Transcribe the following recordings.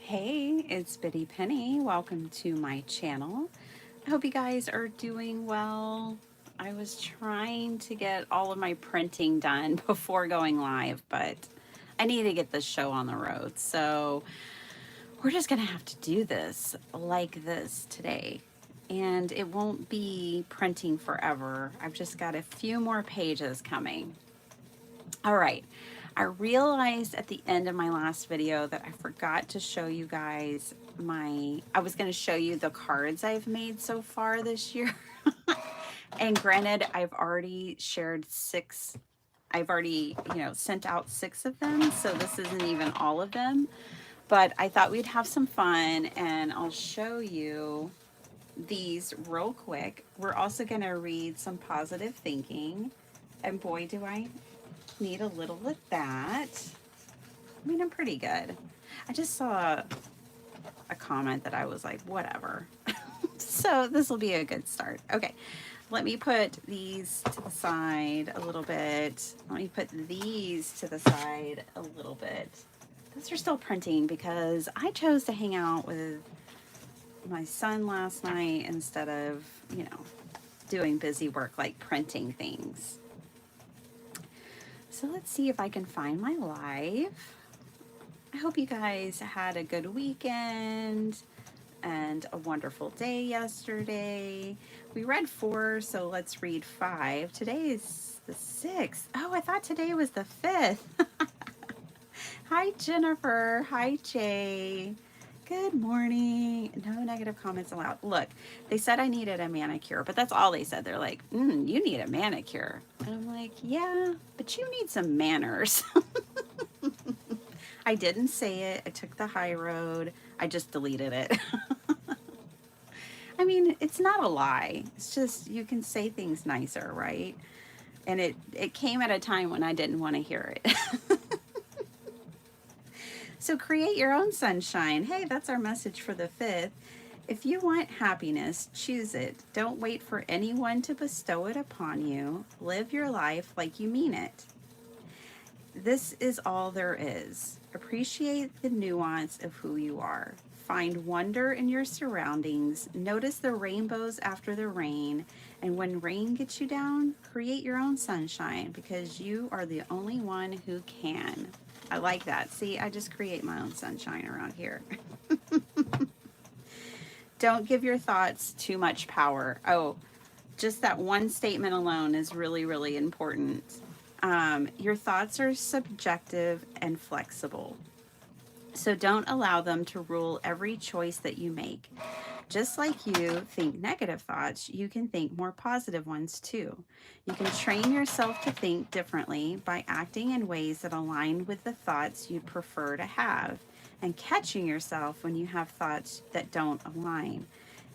Hey, it's Biddy Penny. Welcome to my channel. I hope you guys are doing well. I was trying to get all of my printing done before going live, but I need to get this show on the road. So we're just going to have to do this like this today. And it won't be printing forever. I've just got a few more pages coming. All right. I realized at the end of my last video that I forgot to show you guys I was going to show you the cards I've made so far this year. And granted, I've already shared I've already, sent out 6 of them. So this isn't even all of them, but I thought we'd have some fun and I'll show you these real quick. We're also going to read some positive thinking. And boy, do I need a little of that. I mean, I'm pretty good. I just saw a comment that I was like, whatever. So this will be a good start. Okay, let me put these to the side a little bit. Let me put these to the side a little bit. Those are still printing because I chose to hang out with my son last night instead of, doing busy work like printing things. So let's see if I can find my live. I hope you guys had a good weekend and a wonderful day yesterday. We read 4, so let's read 5. Today is the 6th. Oh, I thought today was the 5th. Hi, Jennifer. Hi, Jay. Good morning. No negative comments allowed. Look, they said I needed a manicure, but that's all they said. They're like, you need a manicure. And I'm like, yeah, but you need some manners. I didn't say it. I took the high road. I just deleted it. I mean, it's not a lie. It's just you can say things nicer, right? And it came at a time when I didn't want to hear it. So create your own sunshine. Hey, that's our message for the 5th. If you want happiness, choose it. Don't wait for anyone to bestow it upon you. Live your life like you mean it. This is all there is. Appreciate the nuance of who you are. Find wonder in your surroundings. Notice the rainbows after the rain. And when rain gets you down, create your own sunshine because you are the only one who can. I like that. See, I just create my own sunshine around here. Don't give your thoughts too much power. Oh, just that one statement alone is really, really important. Your thoughts are subjective and flexible. So don't allow them to rule every choice that you make. Just like you think negative thoughts, you can think more positive ones too. You can train yourself to think differently by acting in ways that align with the thoughts you'd prefer to have and catching yourself when you have thoughts that don't align.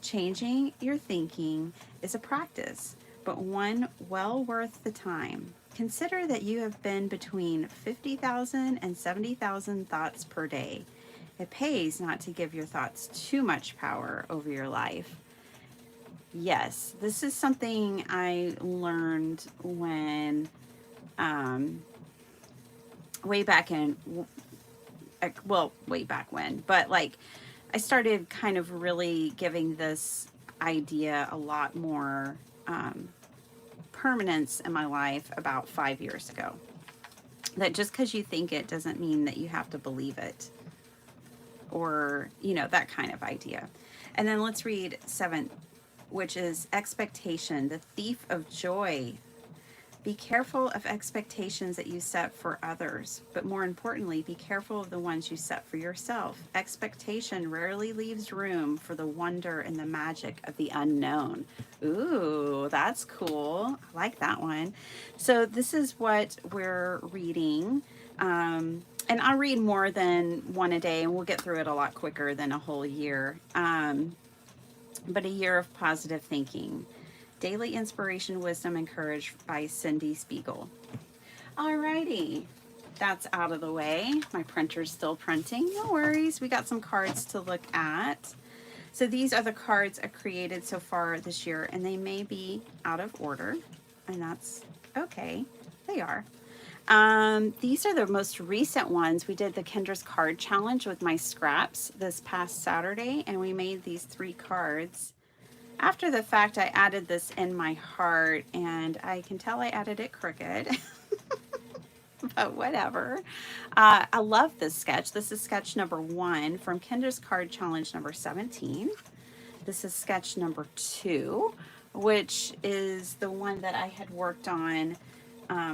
Changing your thinking is a practice, but one well worth the time. Consider that you have been between 50,000 and 70,000 thoughts per day. It pays not to give your thoughts too much power over your life. Yes, this is something I learned when, way back when, but like I started kind of really giving this idea a lot more permanence in my life about 5 years ago. That just because you think it doesn't mean that you have to believe it, or, that kind of idea. And then let's read 7, which is expectation, the thief of joy. Be careful of expectations that you set for others, but more importantly, be careful of the ones you set for yourself. Expectation rarely leaves room for the wonder and the magic of the unknown. Ooh, that's cool. I like that one. So this is what we're reading. And I'll read more than one a day, and we'll get through it a lot quicker than a whole year. But a year of positive thinking. Daily Inspiration, Wisdom, Encouraged by Cindy Spiegel. Alrighty, that's out of the way. My printer's still printing. No worries. We got some cards to look at. So these are the cards I've created so far this year, and they may be out of order, and that's okay. They are. These are the most recent ones. We did the Kendra's Card Challenge with my scraps this past Saturday, and we made these 3 cards. After the fact, I added this in my heart, and I can tell I added it crooked, but whatever. I love this sketch. This is sketch number 1 from Kendra's Card Challenge number 17. This is sketch number 2, which is the one that I had worked on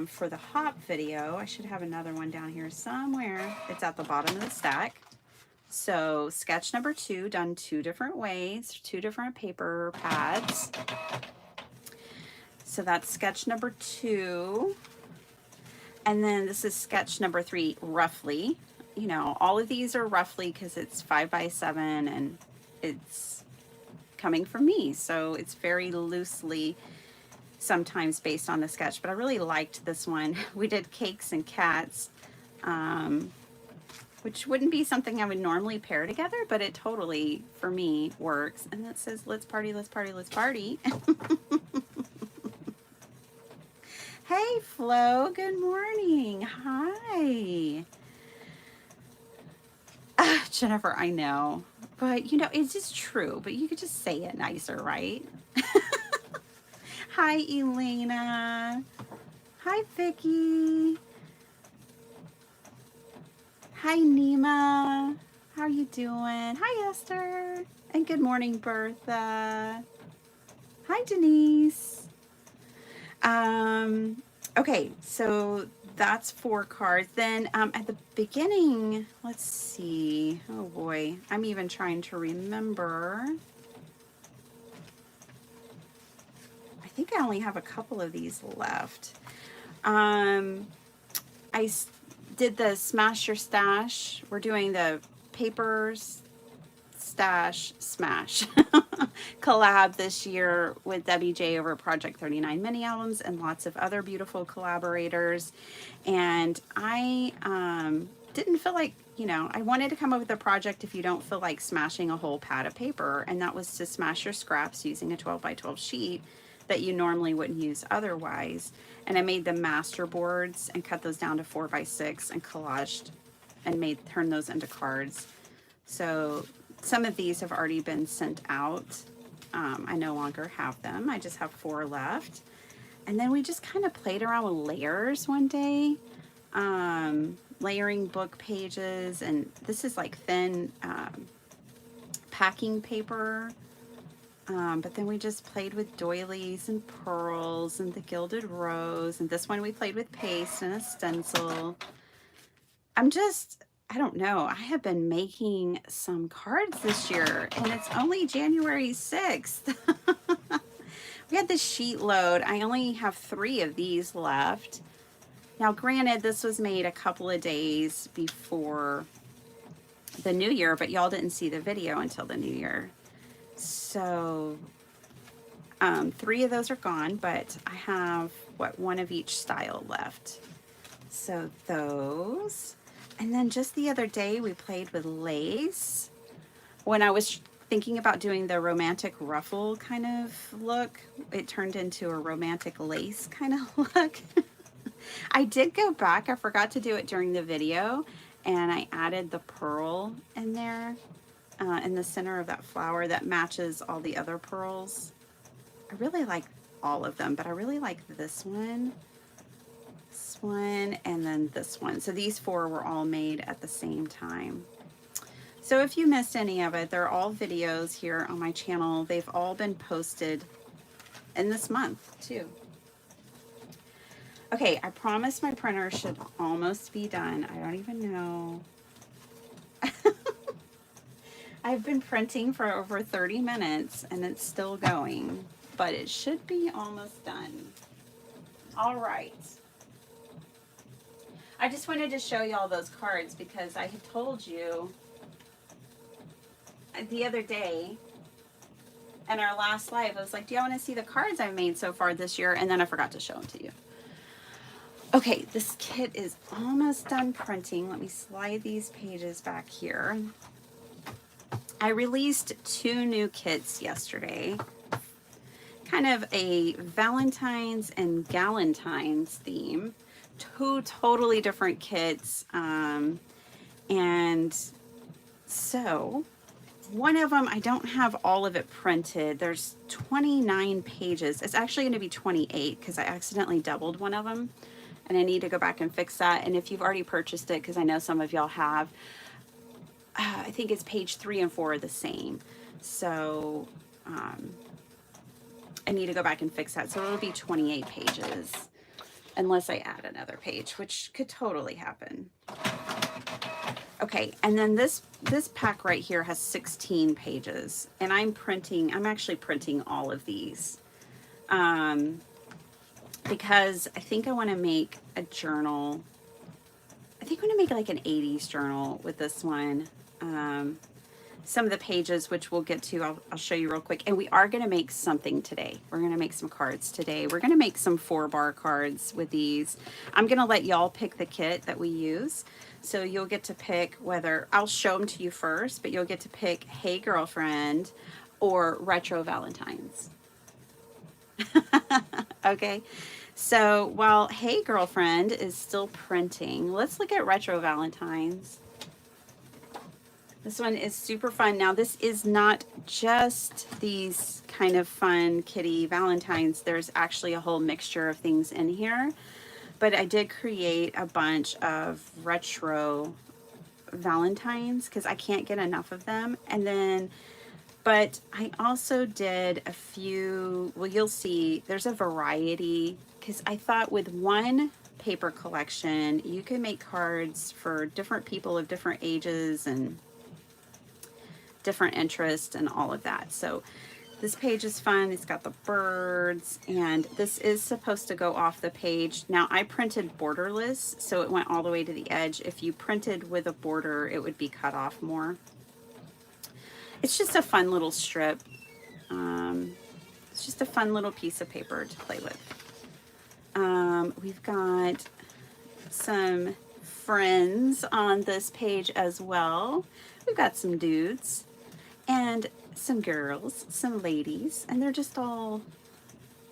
for the hop video. I should have another one down here somewhere. It's at the bottom of the stack. So sketch number 2, done 2 different ways, 2 different paper pads. So that's sketch number 2. And then this is sketch number 3, roughly. You know, all of these are roughly because it's 5 by 7 and it's coming from me. So it's very loosely sometimes based on the sketch, but I really liked this one. We did cakes and cats, which wouldn't be something I would normally pair together, but it totally, for me, works. And it says, let's party, let's party, let's party. Hey, Flo, good morning. Hi. Jennifer, I know, but you know, it's just true, but you could just say it nicer, right? Hi, Elena. Hi, Vicky. Hi, Nima. How are you doing? Hi, Esther. And good morning, Bertha. Hi, Denise. Okay, so that's 4 cards. Then at the beginning, let's see. Oh boy, I'm even trying to remember. I think I only have a couple of these left. I did the Smash Your Stash. We're doing the Papers Stash Smash collab this year with WJ over Project 39 mini albums and lots of other beautiful collaborators. And I didn't feel like, you know, I wanted to come up with a project if you don't feel like smashing a whole pad of paper, and that was to smash your scraps using a 12 by 12 sheet that you normally wouldn't use otherwise. And I made the master boards and cut those down to 4 by 6 and collaged and turned those into cards. So some of these have already been sent out. I no longer have them. I just have 4 left. And then we just kind of played around with layers one day, layering book pages. And this is like thin packing paper. But then we just played with doilies and pearls and the gilded rose. And this one we played with paste and a stencil. I don't know. I have been making some cards this year, and it's only January 6th. We had the sheet load. I only have 3 of these left. Now, granted, this was made a couple of days before the new year, but y'all didn't see the video until the new year. So 3 of those are gone, but I have, 1 of each style left. So those. And then just the other day, we played with lace. When I was thinking about doing the romantic ruffle kind of look, it turned into a romantic lace kind of look. I did go back. I forgot to do it during the video, and I added the pearl in there in the center of that flower that matches all the other pearls. I really like all of them, but I really like this one. One and then this one. So these 4 were all made at the same time. So if you missed any of it, they're all videos here on my channel. They've all been posted in this month too. Okay, I promise my printer should almost be done. I don't even know. I've been printing for over 30 minutes and it's still going, but it should be almost done. All right. I just wanted to show you all those cards because I had told you the other day in our last live, I was like, do you want to see the cards I've made so far this year? And then I forgot to show them to you. Okay, this kit is almost done printing. Let me slide these pages back here. I released 2 new kits yesterday. Kind of a Valentine's and Galentine's theme. two totally different kits. And so one of them, I don't have all of it printed. There's 29 pages. It's actually going to be 28 because I accidentally doubled one of them. And I need to go back and fix that. And if you've already purchased it, because I know some of y'all have, I think it's page 3 and 4 are the same. So I need to go back and fix that. So it'll be 28 pages unless I add another page, which could totally happen. Okay, and then this pack right here has 16 pages, and I'm actually printing all of these. Because I think I want to make a journal. I think I'm going to make like an 80s journal with this one. Some of the pages, which we'll get to, I'll show you real quick. And we are going to make something today. We're going to make some cards today. We're going to make some 4-bar cards with these. I'm going to let y'all pick the kit that we use. So you'll get to pick whether, I'll show them to you first, but you'll get to pick Hey Girlfriend or Retro Valentines. Okay. So while Hey Girlfriend is still printing, let's look at Retro Valentines. This one is super fun. Now, this is not just these kind of fun kitty Valentines. There's actually a whole mixture of things in here. But I did create a bunch of retro Valentines because I can't get enough of them. And then, but I also did a few, well, you'll see there's a variety because I thought with one paper collection, you can make cards for different people of different ages and different interests and all of that. So this page is fun. It's got the birds, and this is supposed to go off the page. Now, I printed borderless, so it went all the way to the edge. If you printed with a border, it would be cut off more. It's just a fun little strip. It's just a fun little piece of paper to play with. We've got some friends on this page as well. We've got some dudes and some girls, some ladies, and they're just all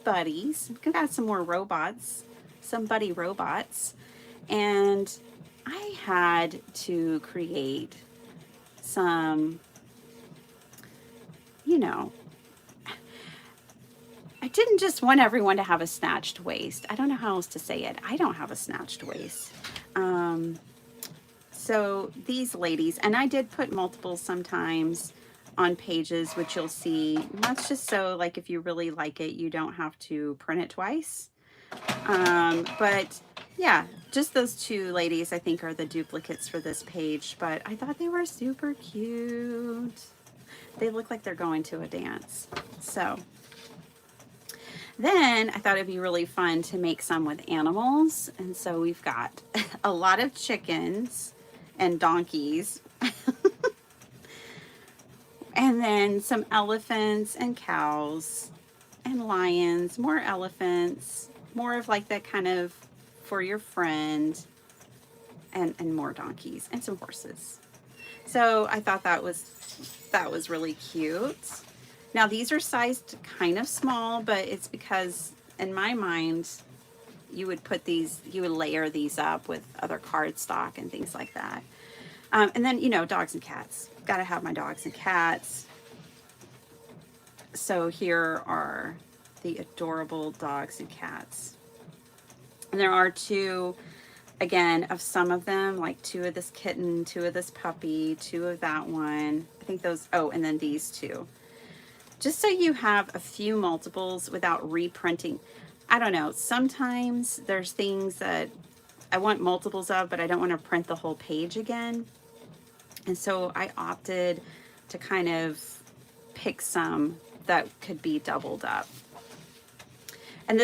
buddies. We've got some more robots, some buddy robots, and I had to create some, you know, I didn't just want everyone to have a snatched waist. I don't know how else to say it. I don't have a snatched waist. So these ladies, and I did put multiples sometimes on pages, which you'll see. That's just so, like, if you really like it, you don't have to print it twice. But yeah, just those two ladies, I think, are the duplicates for this page. But I thought they were super cute. They look like they're going to a dance. So then I thought it'd be really fun to make some with animals. And so we've got a lot of chickens and donkeys. And then some elephants and cows and lions, more elephants, more of like that kind of for your friend, and more donkeys and some horses. So I thought that was really cute. Now these are sized kind of small, but it's because in my mind, you would layer these up with other cardstock and things like that. And then, you know, dogs and cats. Got to have my dogs and cats. So here are the adorable dogs and cats. And there are two, again, of some of them, like two of this kitten, two of this puppy, two of that one. I think those, oh, and then these two. Just so you have a few multiples without reprinting. I don't know, sometimes there's things that I want multiples of, but I don't want to print the whole page again. And so I opted to kind of pick some that could be doubled up. And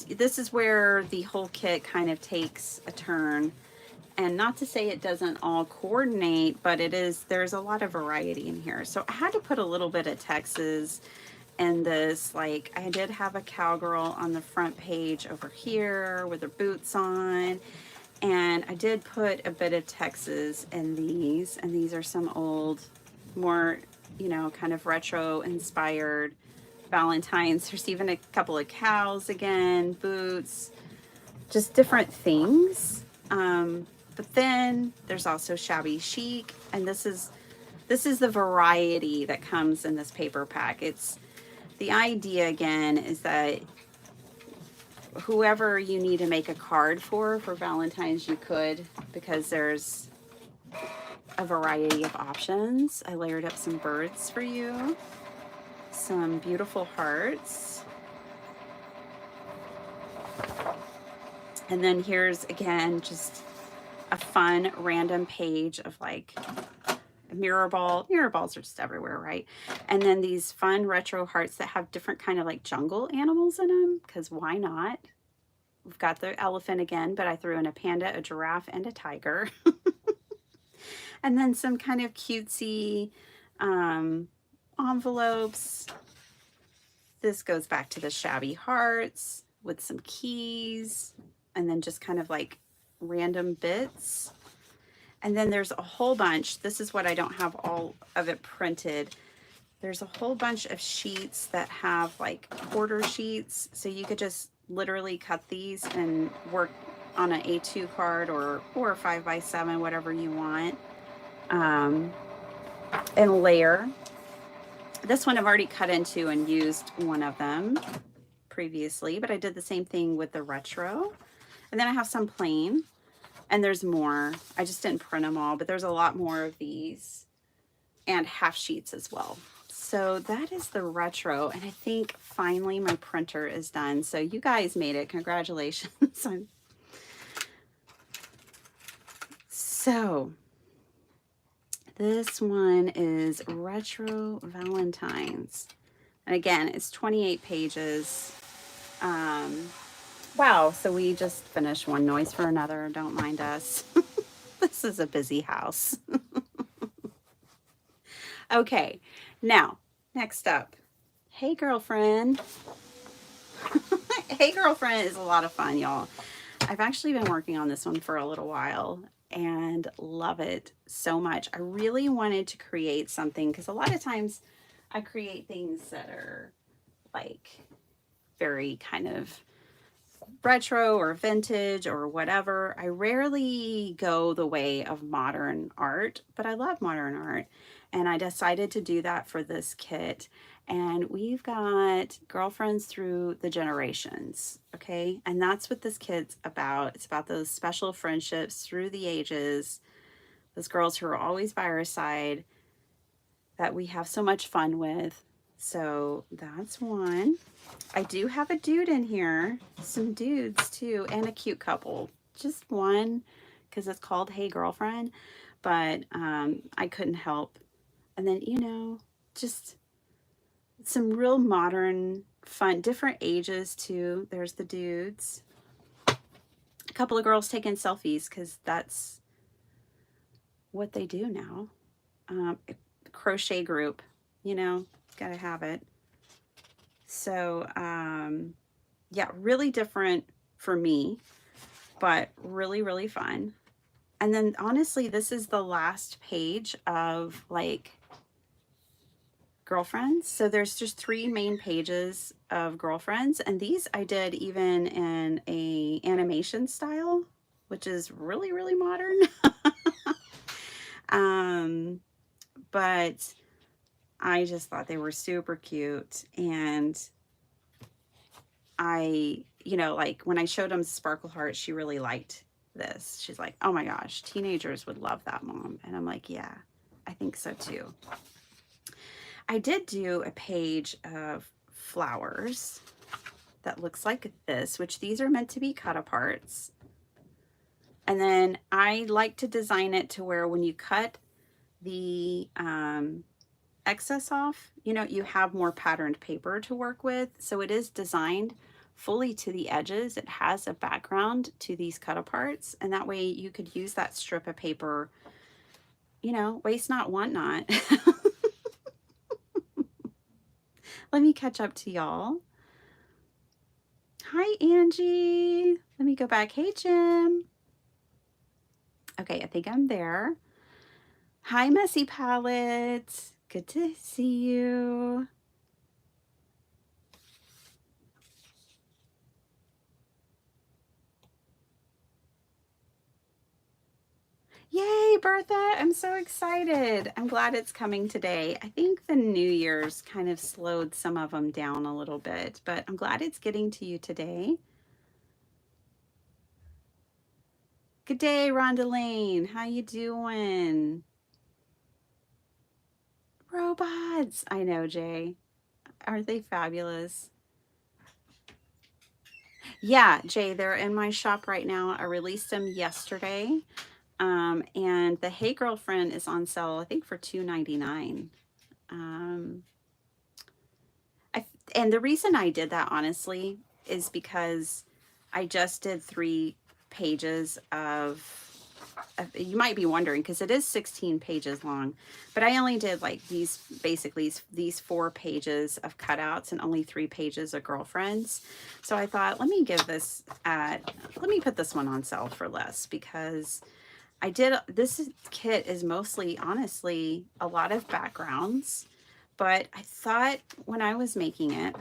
this is where the whole kit kind of takes a turn. And not to say it doesn't all coordinate, but there's a lot of variety in here. So I had to put a little bit of Texas in this. Like, I did have a cowgirl on the front page over here with her boots on. And I did put a bit of Texas in these, and these are some old, more, you know, kind of retro inspired Valentines. There's even a couple of cows again, boots, just different things. But then there's also shabby chic, and this is the variety that comes in this paper pack. It's the idea again is that whoever you need to make a card for Valentine's, you could, because there's a variety of options. I layered up some birds for you, some beautiful hearts. And then here's again just a fun random page of like a mirror ball. Mirror balls are just everywhere, right? And then these fun retro hearts that have different kind of like jungle animals in them, because why not? We've got the elephant again, but I threw in a panda, a giraffe, and a tiger. And then some kind of cutesy envelopes. This goes back to the shabby hearts with some keys, and then just kind of like random bits. And then there's a whole bunch. This is what I don't have all of it printed. There's a whole bunch of sheets that have like order sheets. So you could just literally cut these and work on an A2 card or a 5x7, whatever you want. And layer. This one I've already cut into and used one of them previously, but I did the same thing with the retro. And then I have some plain, and there's more. I just didn't print them all, but there's a lot more of these, and half sheets as well. So that is the retro, and I think finally my printer is done. So you guys made it. Congratulations. So this one is Retro Valentines. And again, it's 28 pages. Wow, so we just finished one. Noise for another. Don't mind us. This is a busy house. Okay, now, next up. Hey, girlfriend. Hey, girlfriend is a lot of fun, y'all. I've actually been working on this one for a little while and love it so much. I really wanted to create something because a lot of times I create things that are like very kind of retro or vintage or whatever. I rarely go the way of modern art, but I love modern art. And I decided to do that for this kit. And we've got girlfriends through the generations, okay? And that's what this kit's about. It's about those special friendships through the ages, those girls who are always by our side that we have so much fun with. So that's one. I do have a dude in here, some dudes too, and a cute couple. Just one, because it's called Hey Girlfriend, but I couldn't help. And then, you know, just some real modern, fun, different ages too. There's the dudes. A couple of girls taking selfies because that's what they do now. Crochet group, you know, gotta have it. So, yeah, really different for me, but really, really fun. And then honestly, this is the last page of like girlfriends. So there's just 3 main pages of girlfriends. And these I did even in a animation style, which is really, really modern. But I just thought they were super cute. And I, you know, like when I showed them Sparkle Heart, she really liked this. She's like, oh my gosh, teenagers would love that, Mom. And I'm like, yeah, I think so too. I did do a page of flowers that looks like this, which these are meant to be cut aparts. And then I like to design it to where when you cut the excess off, you know, you have more patterned paper to work with. So it is designed fully to the edges. It has a background to these cut aparts, and that way you could use that strip of paper, you know, waste not, want not. Let me catch up to y'all. Hi, Angie. Let me go back. Hey, Jim. Okay, I think I'm there. Hi, Messy Palette. Good to see you. Bertha, I'm so excited. I'm glad it's coming today. I think the New Year's kind of slowed some of them down a little bit, but I'm glad it's getting to you today. Good day, Rhonda Lane. How you doing? Robots. I know, Jay. Aren't they fabulous? Yeah, Jay, they're in my shop right now. I released them yesterday. And the Hey Girlfriend is on sale, I think, for $2.99. Um, and the reason I did that, honestly, is because I just did 3 pages you might be wondering, because it is 16 pages long, but I only did like basically these 4 pages of cutouts and only 3 pages of girlfriends. So I thought, let me put this one on sale for less, because this kit is mostly, honestly, a lot of backgrounds, but I thought when I was making it,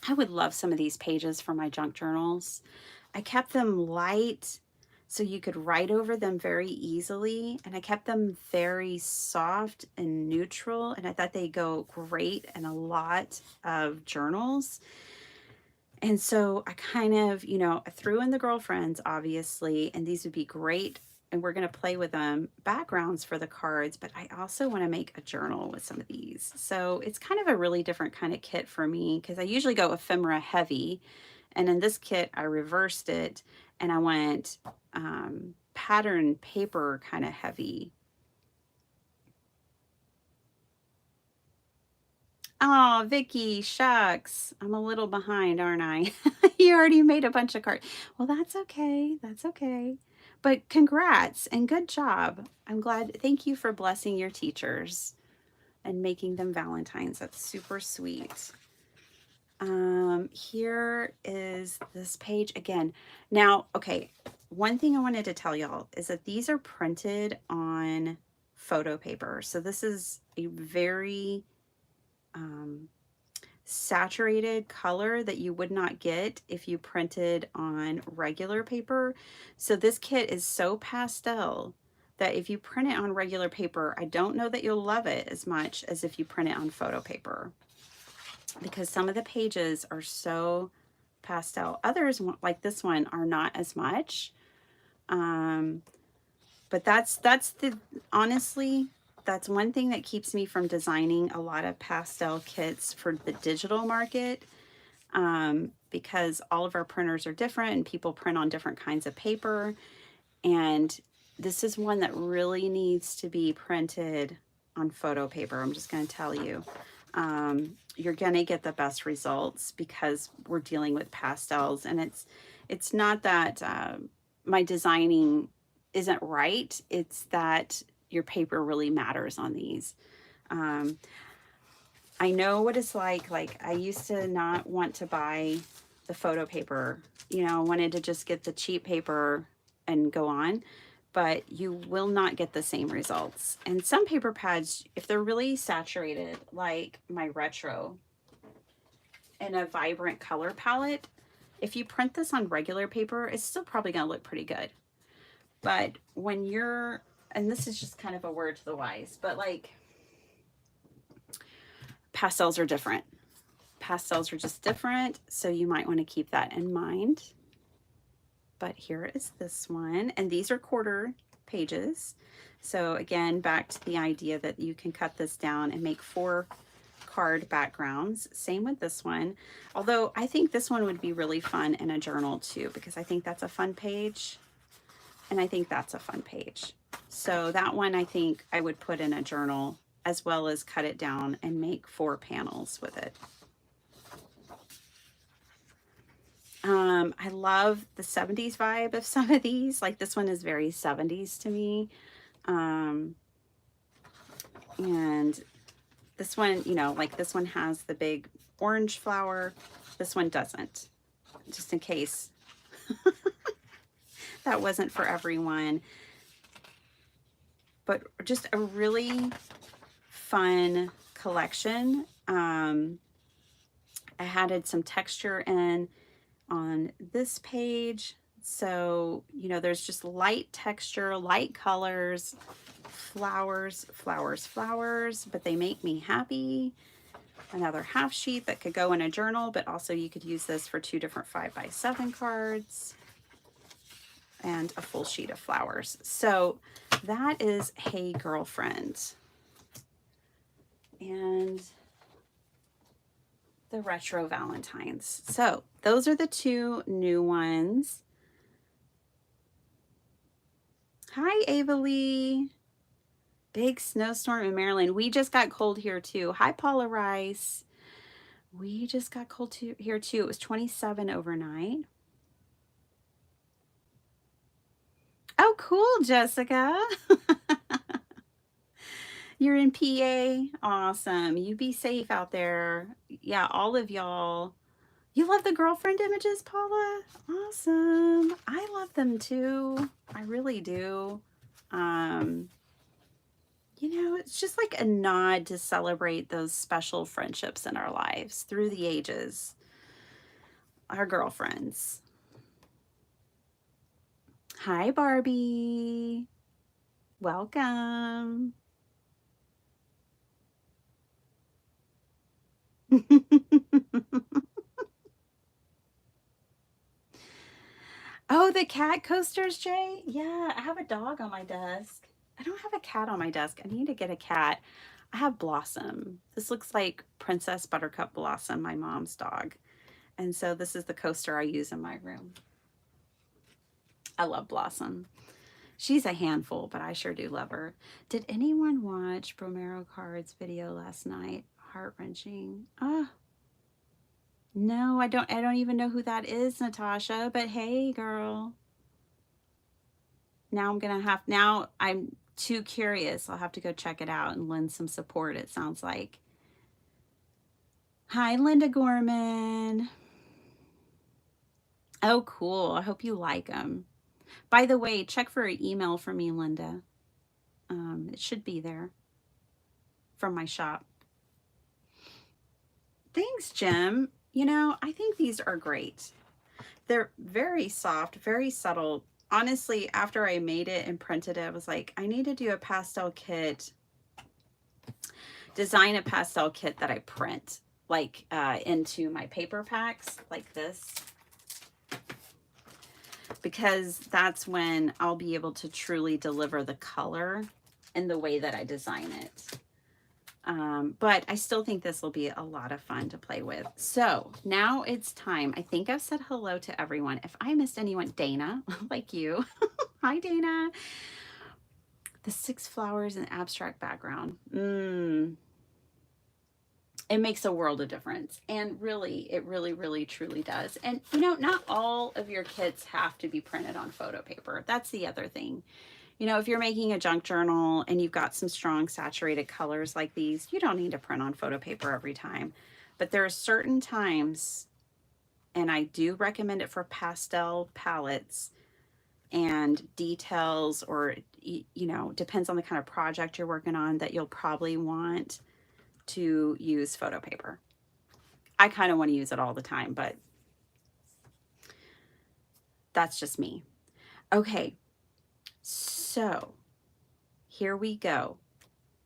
I would love some of these pages for my junk journals. I kept them light so you could write over them very easily, and I kept them very soft and neutral, and I thought they go great in a lot of journals. And so I kind of, I threw in the girlfriends, obviously, and these would be great. And we're going to play with backgrounds for the cards, but I also want to make a journal with some of these. So it's kind of a really different kind of kit for me, because I usually go ephemera heavy. And in this kit, I reversed it and I went pattern paper kind of heavy. Oh, Vicky, shucks. I'm a little behind, aren't I? You already made a bunch of cards. Well, that's okay. That's okay. But congrats and good job. I'm glad. Thank you for blessing your teachers and making them Valentines. That's super sweet. Here is this page again. Now, okay, one thing I wanted to tell y'all is that these are printed on photo paper. So this is a very saturated color that you would not get if you printed on regular paper. So this kit is so pastel that if you print it on regular paper, I don't know that you'll love it as much as if you print it on photo paper, because some of the pages are so pastel. Others, like this one, are not as much. But honestly, that's one thing that keeps me from designing a lot of pastel kits for the digital market, because all of our printers are different and people print on different kinds of paper. And this is one that really needs to be printed on photo paper. I'm just going to tell you. You're going to get the best results because we're dealing with pastels. And it's not that my designing isn't right. It's that your paper really matters on these. I know what it's like. Like, I used to not want to buy the photo paper. I wanted to just get the cheap paper and go on. But you will not get the same results. And some paper pads, if they're really saturated, like my Retro, in a vibrant color palette, if you print this on regular paper, it's still probably going to look pretty good. But when and this is just kind of a word to the wise, but like, pastels are different. Pastels are just different, so you might want to keep that in mind. But here is this one, and these are quarter pages. So again, back to the idea that you can cut this down and make 4 card backgrounds. Same with this one, although I think this one would be really fun in a journal too, because I think that's a fun page, and I think that's a fun page. So that one I think I would put in a journal, as well as cut it down and make 4 panels with it. I love the 70s vibe of some of these. Like, this one is very 70s to me. And this one, like this one has the big orange flower. This one doesn't, just in case that wasn't for everyone. But just a really fun collection. I added some texture in on this page. So, you know, there's just light texture, light colors, flowers, flowers, flowers, but they make me happy. Another half sheet that could go in a journal, but also you could use this for 2 different 5x7 cards, and a full sheet of flowers. So that is Hey Girlfriend. And the Retro Valentines. So those are the 2 new ones. Hi, Ava Lee. Big snowstorm in Maryland. We just got cold here too. Hi, Paula Rice. We just got cold here too. It was 27 overnight. Oh, cool, Jessica. You're in PA. Awesome. You be safe out there. Yeah, all of y'all. You love the girlfriend images, Paula? Awesome. I love them too. I really do. You know, it's just like a nod to celebrate those special friendships in our lives through the ages. Our girlfriends. Hi, Barbie. Welcome. Oh, the cat coasters, Jay? Yeah, I have a dog on my desk. I don't have a cat on my desk. I need to get a cat. I have Blossom. This looks like Princess Buttercup Blossom, my mom's dog. And so this is the coaster I use in my room. I love Blossom. She's a handful, but I sure do love her. Did anyone watch Bromero Card's video last night? Heart-wrenching. Ah, no, I don't even know who that is, Natasha, but hey, girl. Now I'm too curious. I'll have to go check it out and lend some support, it sounds like. Hi, Linda Gorman. Oh, cool. I hope you like them. By the way, check for an email from me, Linda. It should be there from my shop. Thanks, Jim. You know, I think these are great. They're very soft, very subtle. Honestly, after I made it and printed it, I was like, I need to do a pastel kit, design a pastel kit that I print like into my paper packs like this, because that's when I'll be able to truly deliver the color in the way that I design it. But I still think this will be a lot of fun to play with. So now it's time. I think I've said hello to everyone. If I missed anyone, Dana, like you. Hi, Dana. The 6 flowers in abstract background. It makes a world of difference. And really, it really, really, truly does. And, you know, not all of your kits have to be printed on photo paper. That's the other thing. You know, if you're making a junk journal and you've got some strong saturated colors like these, you don't need to print on photo paper every time. But there are certain times, and I do recommend it for pastel palettes and details, or, you know, depends on the kind of project you're working on, that you'll probably want to use photo paper. I kind of want to use it all the time, but that's just me. Okay. So here we go.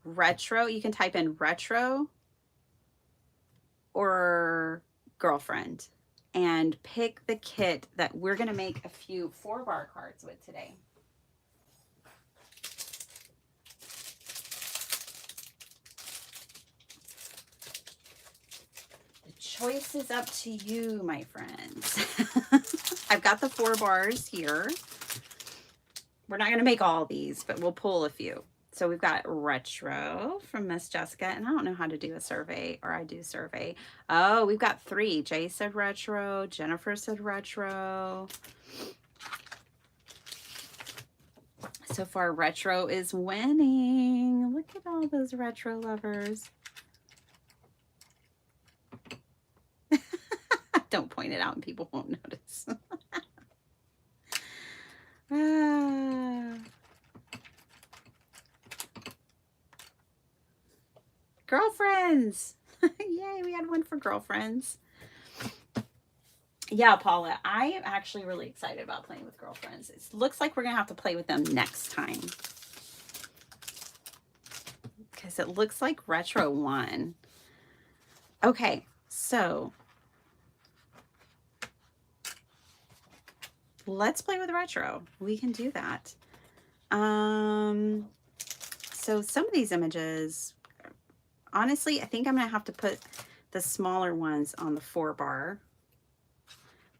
Retro, you can type in retro or girlfriend and pick the kit that we're going to make a few 4-bar cards with today. The choice is up to you, my friends. I've got the 4 bars here. We're not going to make all these, but we'll pull a few. So we've got retro from Miss Jessica, and I don't know how to do a survey, or I do survey. Oh, we've got 3. Jay said retro. Jennifer said retro. So far, retro is winning. Look at all those retro lovers. Don't point it out and people won't notice. Girlfriends. Yay, we had one for girlfriends. Yeah, Paula, I am actually really excited about playing with girlfriends. It looks like we're going to have to play with them next time because it looks like Retro won. Okay, so let's play with Retro. We can do that. So some of these images, honestly, I think I'm going to have to put the smaller ones on the 4-bar.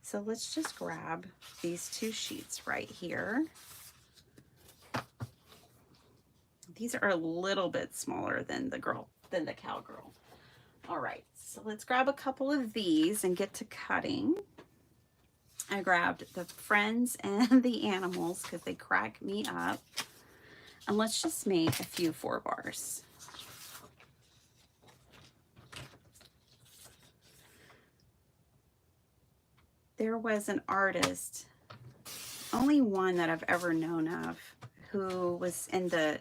So let's just grab these 2 sheets right here. These are a little bit smaller than the cowgirl. All right, so let's grab a couple of these and get to cutting. I grabbed the friends and the animals because they crack me up. And let's just make a few 4-bars. There was an artist, only one that I've ever known of, who was in the,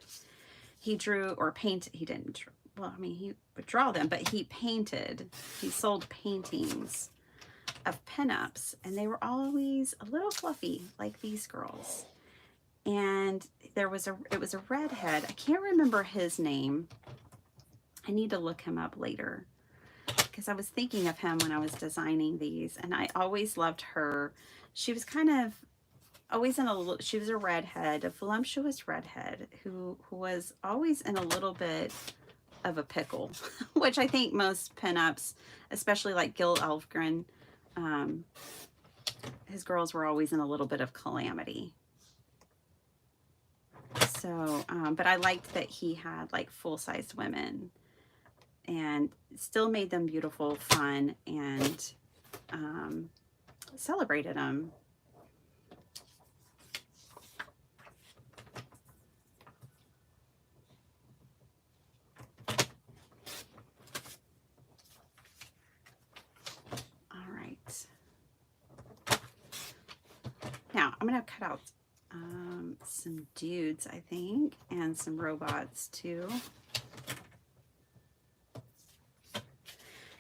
he drew or painted, he didn't draw, well, I mean, he would draw them, but he sold paintings of pinups, and they were always a little fluffy, like these girls. And it was a redhead. I can't remember his name. I need to look him up later because I was thinking of him when I was designing these, and I always loved her. She was kind of always she was a redhead, a voluptuous redhead who was always in a little bit of a pickle, which I think most pinups, especially like Gil Elfgren, his girls were always in a little bit of calamity. So, but I liked that he had like full-sized women and still made them beautiful, fun, and celebrated them. All right. Now I'm going to cut out some dudes, I think, and some robots too.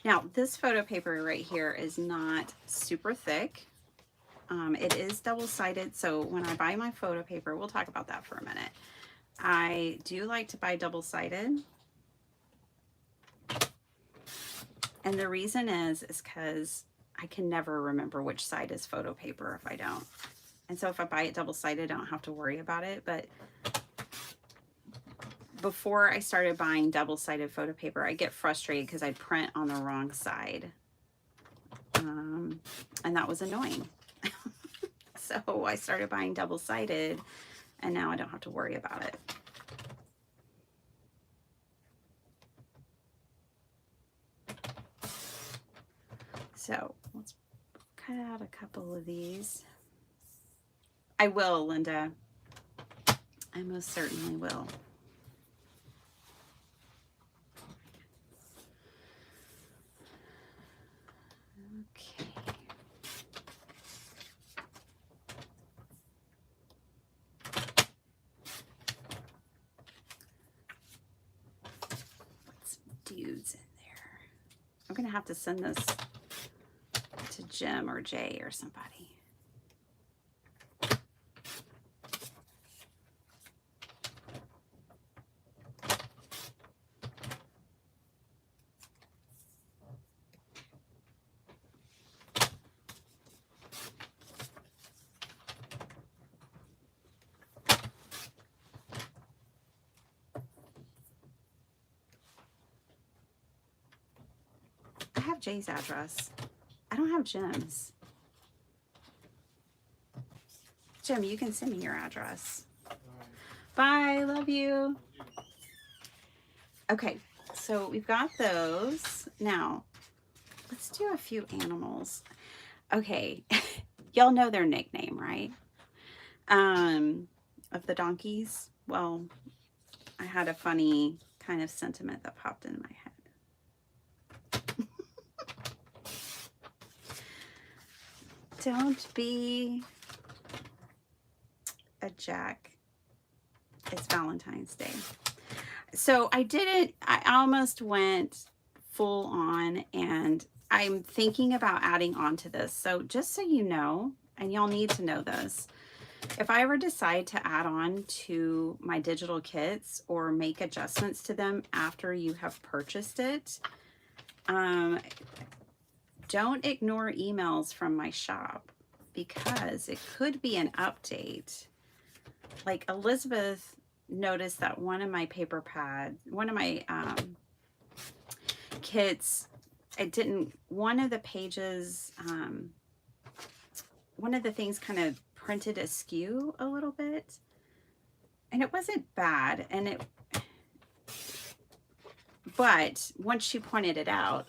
Now, this photo paper right here is not super thick. It is double-sided, so when I buy my photo paper, we'll talk about that for a minute. I do like to buy double-sided. And the reason is because I can never remember which side is photo paper if I don't. And so if I buy it double-sided, I don't have to worry about it. But before I started buying double-sided photo paper, I get frustrated because I print on the wrong side. And that was annoying. So I started buying double-sided, and now I don't have to worry about it. So let's cut out a couple of these. I will, Linda. I most certainly will. Okay. Put some dudes in there. I'm going to have to send this to Jim or Jay or somebody. I have Jay's address. I don't have Jim's. Jim, you can send me your address. Bye, love you. Okay, so we've got those. Now, let's do a few animals. Okay, y'all know their nickname, right? Of the donkeys. Well, I had a funny kind of sentiment that popped into my head. Don't be a jack. It's Valentine's Day. So I almost went full on and I'm thinking about adding on to this. So just so you know, and y'all need to know this, if I ever decide to add on to my digital kits or make adjustments to them after you have purchased it, don't ignore emails from my shop, because it could be an update. Like Elizabeth noticed that one of my paper pads, one of my kits, it didn't, one of the pages, one of the things kind of printed askew a little bit, and it wasn't bad, and it, but once she pointed it out,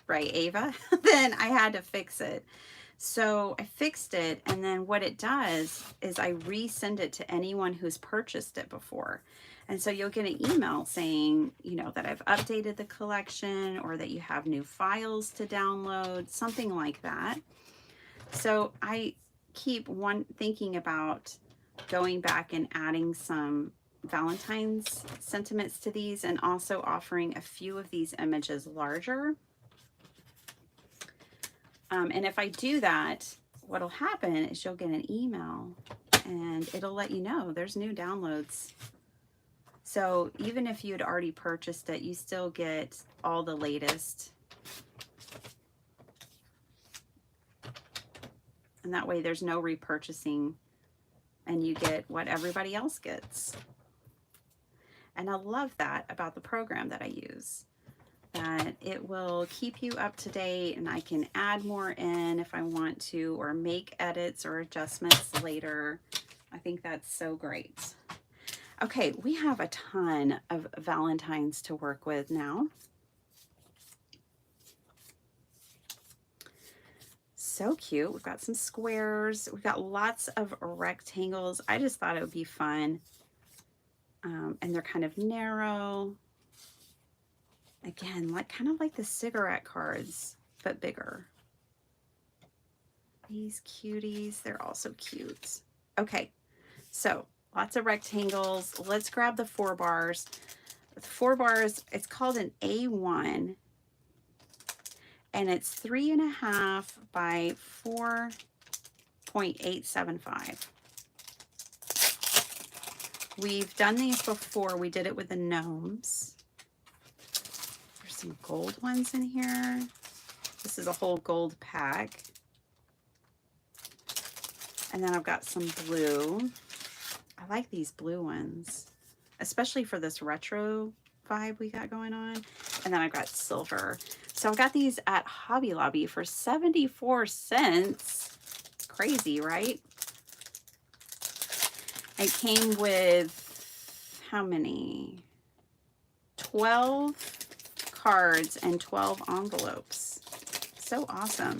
right, Ava, then I had to fix it. So I fixed it, and then what it does is I resend it to anyone who's purchased it before. And so you'll get an email saying, you know, that I've updated the collection, or that you have new files to download, something like that. So I keep thinking about going back and adding some Valentine's sentiments to these, and also offering a few of these images larger. And if I do that, what'll happen is you'll get an email and it'll let you know there's new downloads. So even if you'd already purchased it, you still get all the latest. And that way there's no repurchasing, and you get what everybody else gets. And I love that about the program that I use, that it will keep you up to date, and I can add more in if I want to, or make edits or adjustments later. I think that's so great. Okay, we have a ton of Valentines to work with now. So cute. We've got some squares. We've got lots of rectangles. I just thought it would be fun. And they're kind of narrow. Again, like kind of like the cigarette cards, but bigger. These cuties, they're also cute. Okay, so lots of rectangles. Let's grab the 4 bars. The 4 bars, it's called an A1, and it's 3.5 by 4.875. We've done these before. We did it with the gnomes. There's some gold ones in here. This is a whole gold pack. And then I've got some blue. I like these blue ones, especially for this retro vibe we got going on. And then I've got silver. So I've got these at Hobby Lobby for 74 cents. Crazy, right? It came with how many? 12 cards and 12 envelopes. So awesome.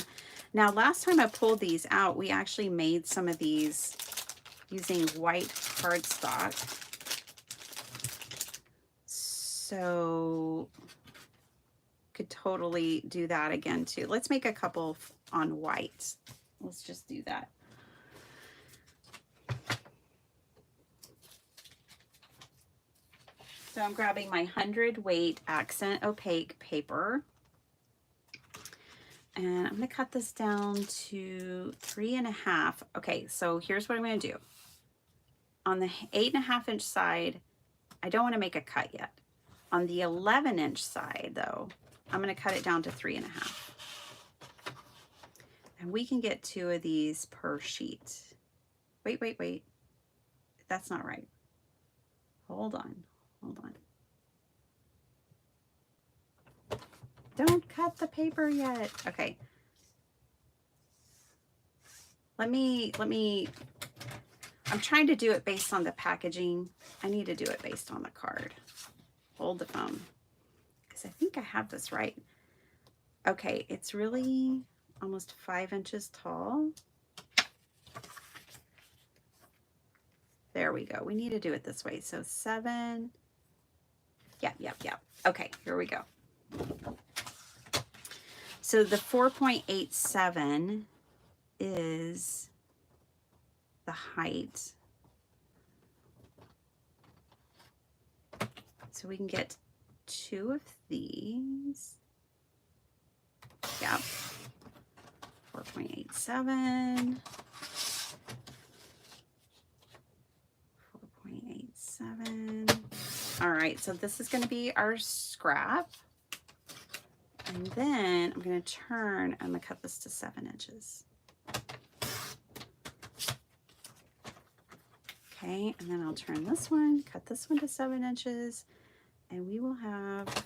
Now, last time I pulled these out, we actually made some of these using white cardstock. So could totally do that again too. Let's make a couple on white. Let's just do that. So I'm grabbing my 100 weight accent opaque paper, and I'm going to cut this down to 3.5. Okay, so here's what I'm going to do. On the 8.5 inch side, I don't want to make a cut yet. On the 11 inch side though, I'm going to cut it down to 3.5. And we can get 2 of these per sheet. Wait. That's not right. Hold on. Don't cut the paper yet. Okay. Let me, I'm trying to do it based on the packaging. I need to do it based on the card. Hold the phone, because I think I have this right. Okay, it's really almost 5 inches tall. There we go. We need to do it this way. So 7. Yep. Okay, here we go. So the 4.87 is the height. So we can get 2 of these. 4.87. 4.87. All right, so this is going to be our scrap. And then I'm going to turn, I'm going to cut this to 7 inches. Okay, and then I'll turn this one, cut this one to 7 inches, and we will have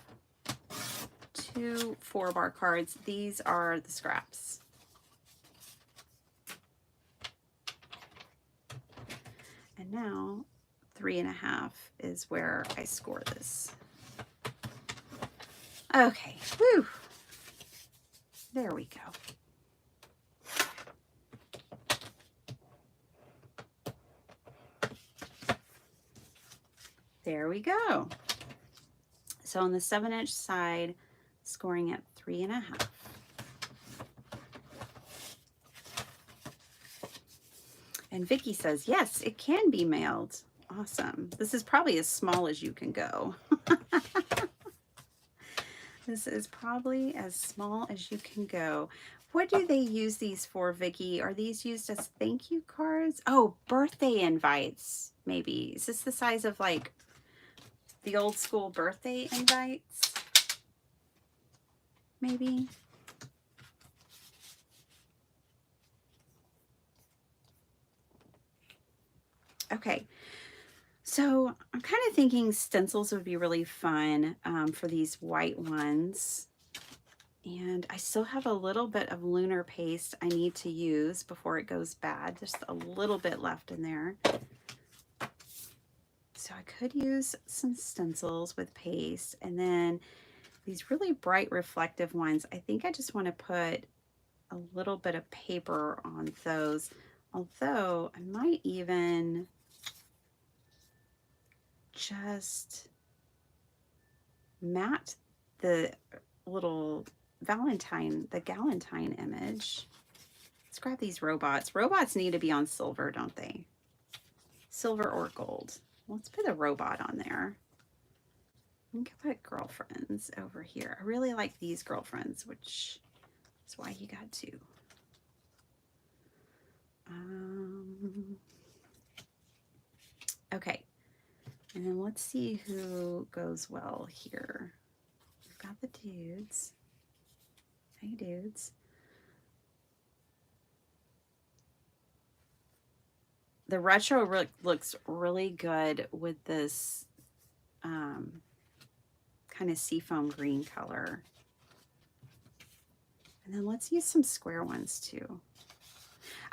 2 4-bar cards. These are the scraps. And now 3.5 is where I score this. Okay, whew. There we go. There we go. So on the 7-inch side, scoring at 3.5. And Vicky says, yes, it can be mailed. Awesome. This is probably as small as you can go. This is probably as small as you can go. What do they use these for, Vicky? Are these used as thank you cards? Oh, birthday invites, maybe. Is this the size of like the old school birthday invites? Maybe. Okay. So I'm kind of thinking stencils would be really fun for these white ones. And I still have a little bit of lunar paste I need to use before it goes bad. Just a little bit left in there. So I could use some stencils with paste. And then these really bright reflective ones, I think I just want to put a little bit of paper on those. Although I might even just matte the little Valentine, the Galentine image. Let's grab these robots. Robots need to be on silver, don't they? Silver or gold. Let's put a robot on there. I'm gonna put girlfriends over here. I really like these girlfriends, which is why you got 2. Okay. And then let's see who goes well here. We've got the dudes. Hey, dudes. The retro looks really good with this kind of seafoam green color. And then let's use some square ones too.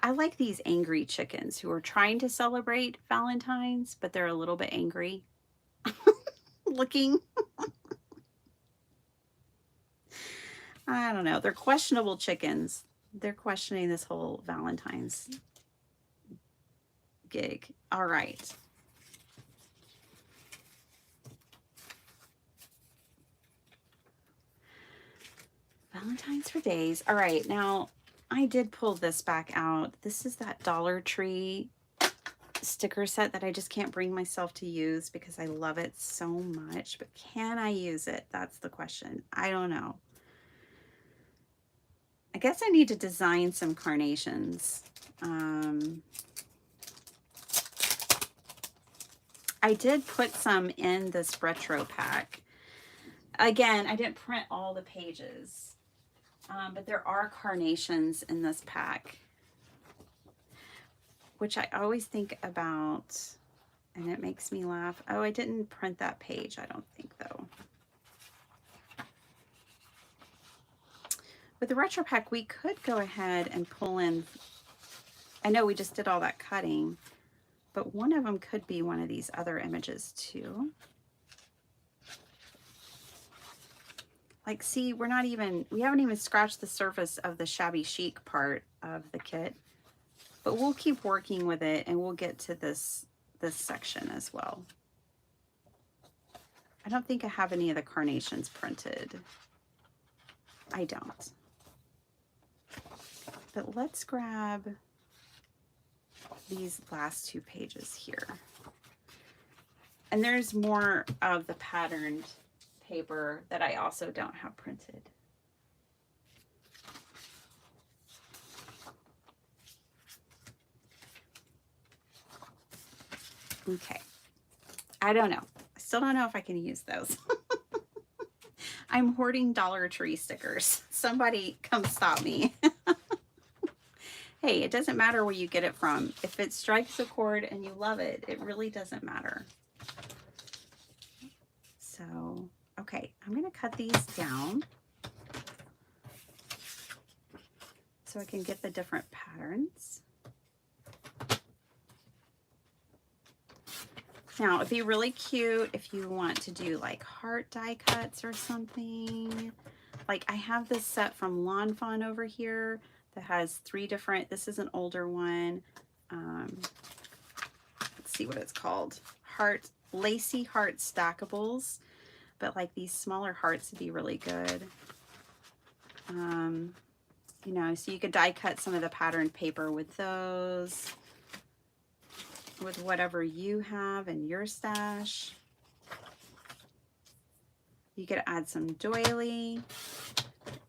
I like these angry chickens who are trying to celebrate Valentine's, but they're a little bit angry looking. I don't know. They're questionable chickens. They're questioning this whole Valentine's gig. All right. Valentine's for days. All right. Now, I did pull this back out. This is that Dollar Tree sticker set that I just can't bring myself to use because I love it so much. But can I use it? That's the question. I don't know. I guess I need to design some carnations. I did put some in this retro pack. Again, I didn't print all the pages, but there are carnations in this pack, which I always think about, and it makes me laugh. Oh, I didn't print that page, I don't think, though. With the retro pack, we could go ahead and pull in, I know we just did all that cutting, but one of them could be one of these other images too. Like, see, we haven't even scratched the surface of the shabby chic part of the kit, but we'll keep working with it and we'll get to this section as well. I don't think I have any of the carnations printed. I don't. But let's grab these last 2 pages here. And there's more of the patterned paper that I also don't have printed. Okay. I don't know. I still don't know if I can use those. I'm hoarding Dollar Tree stickers. Somebody come stop me. Hey, it doesn't matter where you get it from. If it strikes a chord and you love it, it really doesn't matter. So, okay, I'm going to cut these down so I can get the different patterns. Now, it'd be really cute if you want to do like heart die cuts or something. Like I have this set from Lawn Fawn over here that has 3 different, this is an older one. Let's see what it's called. Lacy heart stackables. But like these smaller hearts would be really good. You know, so you could die cut some of the patterned paper with those. With whatever you have in your stash. You could add some doily.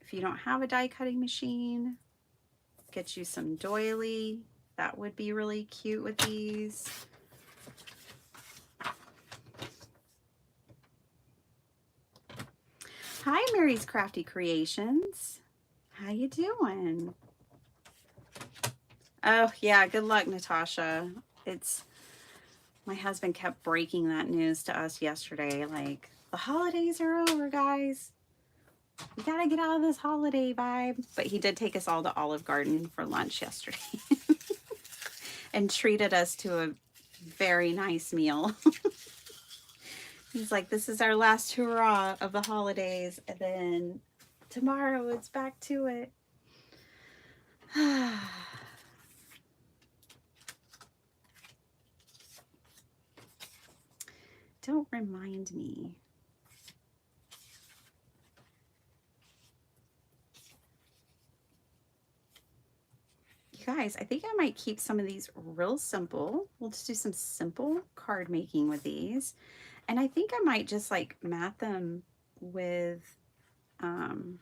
If you don't have a die cutting machine, get you some doily. That would be really cute with these. Hi, Mary's Crafty Creations. How you doing? Oh, yeah, good luck, Natasha. My husband kept breaking that news to us yesterday, like, the holidays are over, guys. We gotta get out of this holiday vibe. But he did take us all to Olive Garden for lunch yesterday and treated us to a very nice meal. He's like, this is our last hurrah of the holidays, and then tomorrow it's back to it. Don't remind me. You guys, I think I might keep some of these real simple. We'll just do some simple card making with these. And I think I might just like mat them with the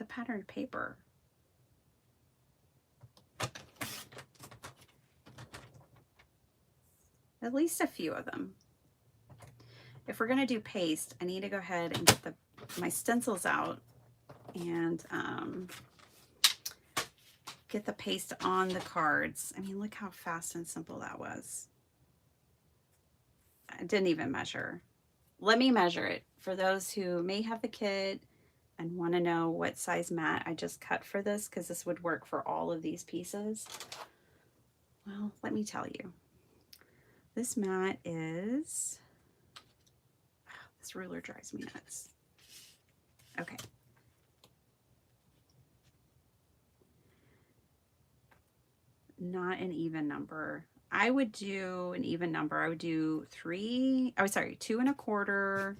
patterned paper. At least a few of them. If we're gonna do paste, I need to go ahead and get my stencils out and get the paste on the cards. I mean, look how fast and simple that was. I didn't even measure. Let me measure it for those who may have the kit and want to know what size mat I just cut for this, because this would work for all of these pieces. Well, let me tell you. This mat is, this ruler drives me nuts. Okay. Not an even number. I would do an even number. I would do 2 1/4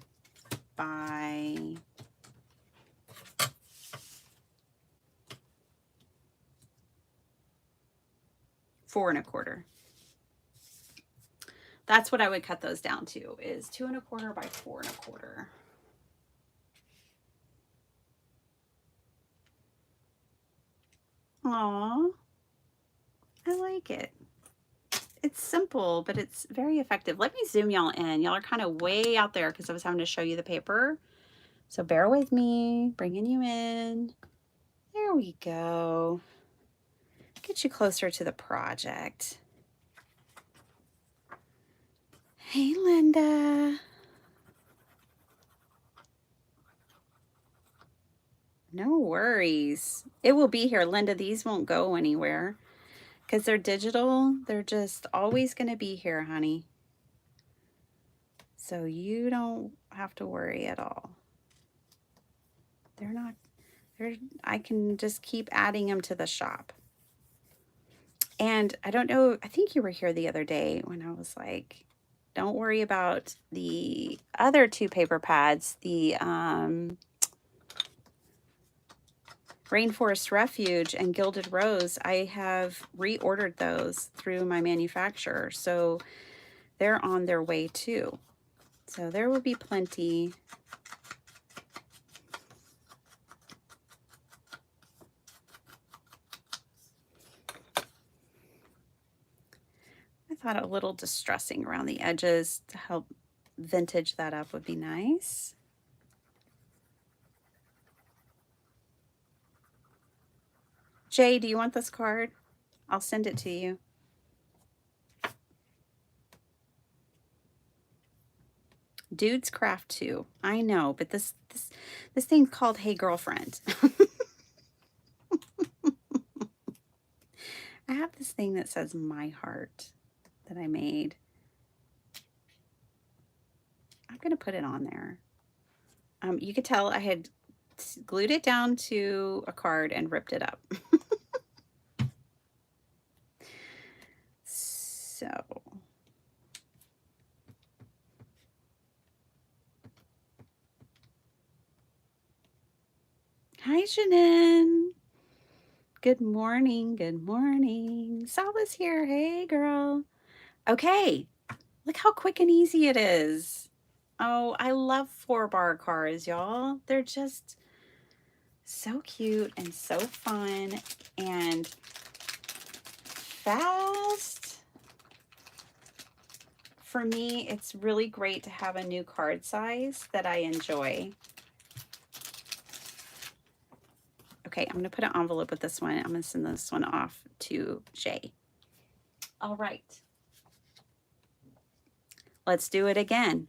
by 4 1/4. That's what I would cut those down to, is 2 1/4 by 4 1/4. Aw, I like it. It's simple, but it's very effective. Let me zoom y'all in. Y'all are kind of way out there because I was having to show you the paper. So bear with me, bringing you in. There we go. Get you closer to the project. Hey, Linda. No worries. It will be here, Linda. These won't go anywhere because they're digital. They're just always going to be here, honey. So you don't have to worry at all. I can just keep adding them to the shop. And I don't know, I think you were here the other day when I was like, don't worry about the other 2 paper pads, the Rainforest Refuge and Gilded Rose. I have reordered those through my manufacturer, so they're on their way too. So there will be plenty. I thought a little distressing around the edges to help vintage that up would be nice. Jay, do you want this card? I'll send it to you. Dudes Craft 2. I know, but this thing's called Hey Girlfriend. I have this thing that says My Heart that I made. I'm going to put it on there. You could tell I had glued it down to a card and ripped it up. So, hi, Shannon. Good morning. Good morning. Sala's here. Hey, girl. Okay. Look how quick and easy it is. Oh, I love 4-bar cards, y'all. They're just so cute and so fun and fast. For me, it's really great to have a new card size that I enjoy. Okay, I'm going to put an envelope with this one. I'm going to send this one off to Jay. All right. Let's do it again.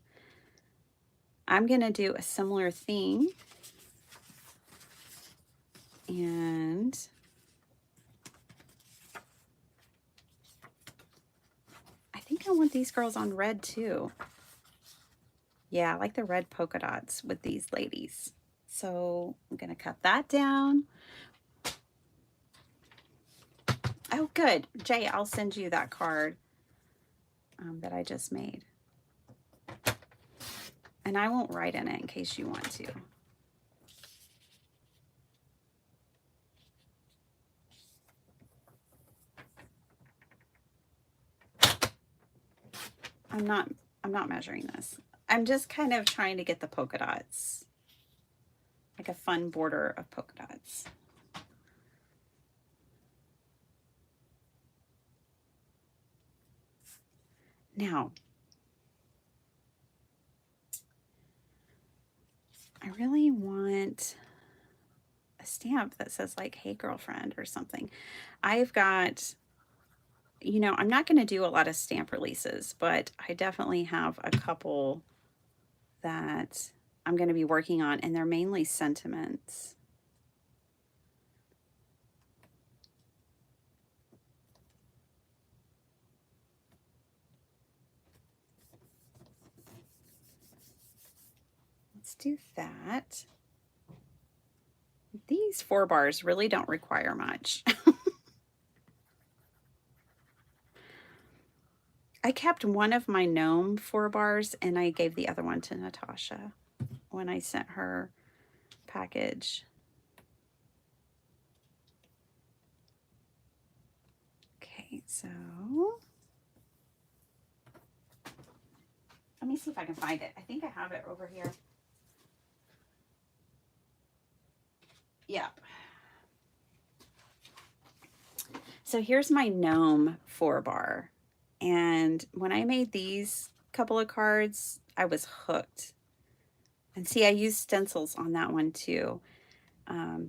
I'm going to do a similar thing. And I think I want these girls on red too. Yeah, I like the red polka dots with these ladies. So I'm going to cut that down. Oh, good. Jay, I'll send you that card that I just made. And I won't write in it in case you want to. I'm not measuring this. I'm just kind of trying to get the polka dots. Like a fun border of polka dots. Now, I really want a stamp that says like, hey girlfriend or something. I've got, you know, I'm not going to do a lot of stamp releases, but I definitely have a couple that I'm going to be working on, and they're mainly sentiments. Let's do that. These 4 bars really don't require much. I kept one of my gnome 4 bars and I gave the other one to Natasha when I sent her package. Okay, so let me see if I can find it. I think I have it over here. Yep. So here's my gnome 4 bar. And when I made these couple of cards, I was hooked. And see, I used stencils on that one too.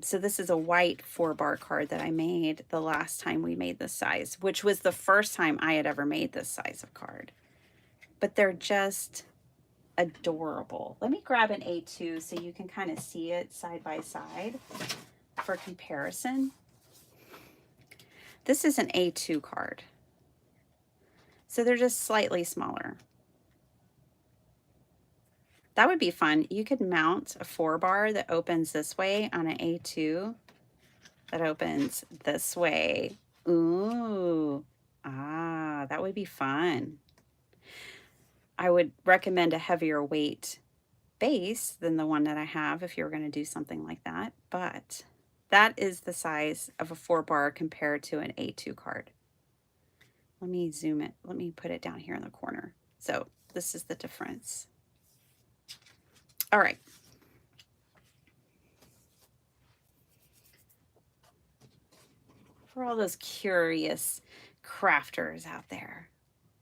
So this is a white 4 bar card that I made the last time we made this size, which was the first time I had ever made this size of card. But they're just adorable. Let me grab an A2 so you can kind of see it side by side for comparison. This is an A2 card. So they're just slightly smaller. That would be fun. You could mount a 4 bar that opens this way on an A2 that opens this way. Ooh, that would be fun. I would recommend a heavier weight base than the one that I have if you're going to do something like that. But that is the size of a 4 bar compared to an A2 card. Let me zoom it. Let me put it down here in the corner. So this is the difference. All right. For all those curious crafters out there,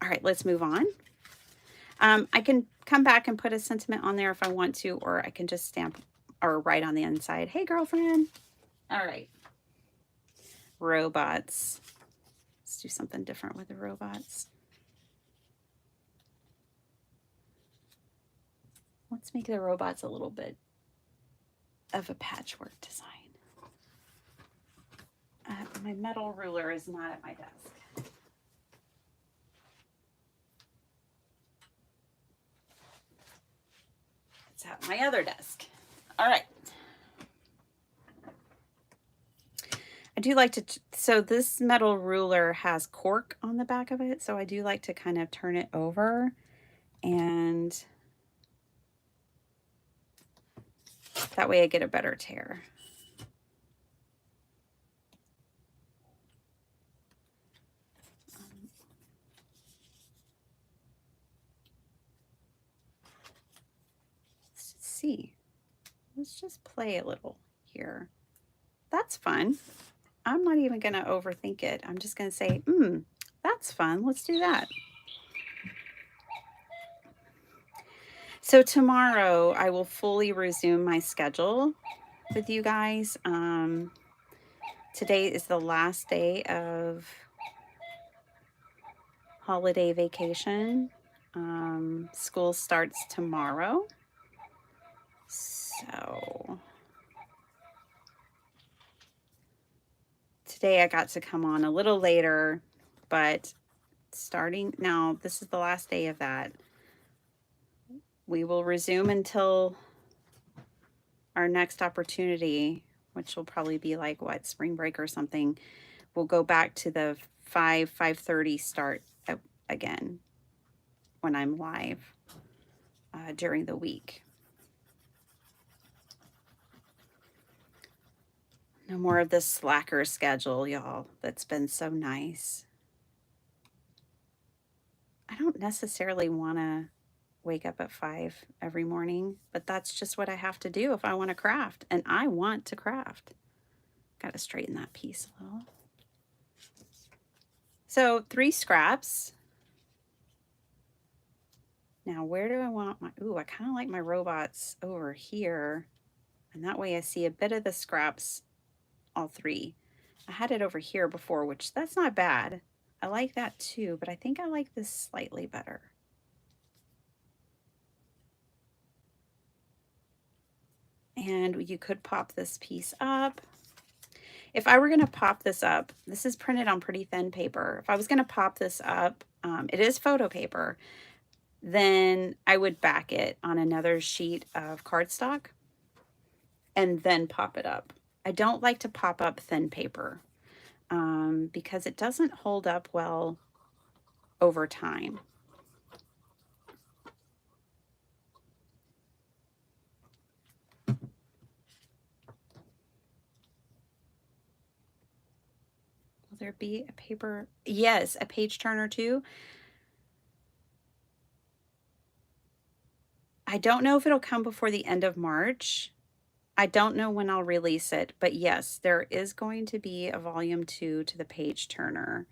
All right, let's move on. I can come back and put a sentiment on there if I want to, or I can just stamp or write on the inside, hey, girlfriend. All right. Robots. Let's do something different with the robots. Let's make the robots a little bit of a patchwork design. My metal ruler is not at my desk. It's at my other desk. All right. I do like to, so this metal ruler has cork on the back of it, so I do like to kind of turn it over and that way I get a better tear. Let's see. Let's just play a little here. That's fun. I'm not even going to overthink it. I'm just going to say, that's fun. Let's do that. So tomorrow I will fully resume my schedule with you guys. Today is the last day of holiday vacation. School starts tomorrow. So today I got to come on a little later, but starting now, this is the last day of that. We will resume until our next opportunity, which will probably be like what, spring break or something. We'll go back to the 5:30 start again when I'm live during the week. No more of this slacker schedule, y'all. That's been so nice. I don't necessarily want to wake up at 5 every morning, but that's just what I have to do if I want to craft, and I want to craft. Got to straighten that piece a little. So 3 scraps. Now, where do I want my, ooh, I kind of like my robots over here. And that way I see a bit of the scraps, all 3. I had it over here before, which that's not bad. I like that too, but I think I like this slightly better. And you could pop this piece up. If I were going to pop this up, this is printed on pretty thin paper. If I was going to pop this up, it is photo paper, then I would back it on another sheet of cardstock and then pop it up. I don't like to pop up thin paper because it doesn't hold up well over time. Will there be a paper? Yes, a page turner too. I don't know if it'll come before the end of March. I don't know when I'll release it, but yes, there is going to be a volume 2 to the page turner.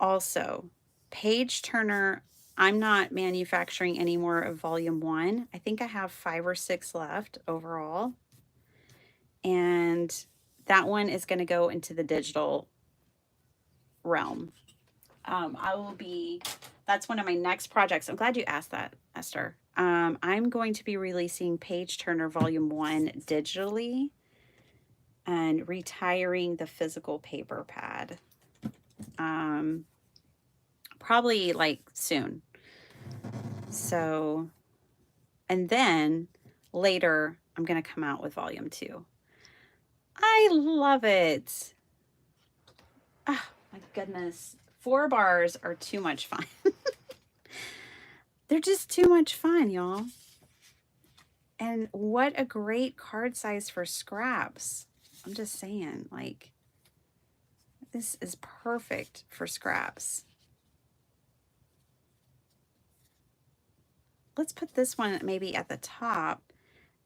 Also, page turner, I'm not manufacturing any more of volume 1. I think I have 5 or 6 left overall. And that one is going to go into the digital realm. That's one of my next projects. I'm glad you asked that, Esther. I'm going to be releasing Page Turner Volume 1 digitally and retiring the physical paper pad. Probably like soon. So, and then later I'm going to come out with Volume 2. I love it. Oh, my goodness. 4 bars are too much fun. They're just too much fun, y'all. And what a great card size for scraps. I'm just saying, like, this is perfect for scraps. Let's put this one maybe at the top,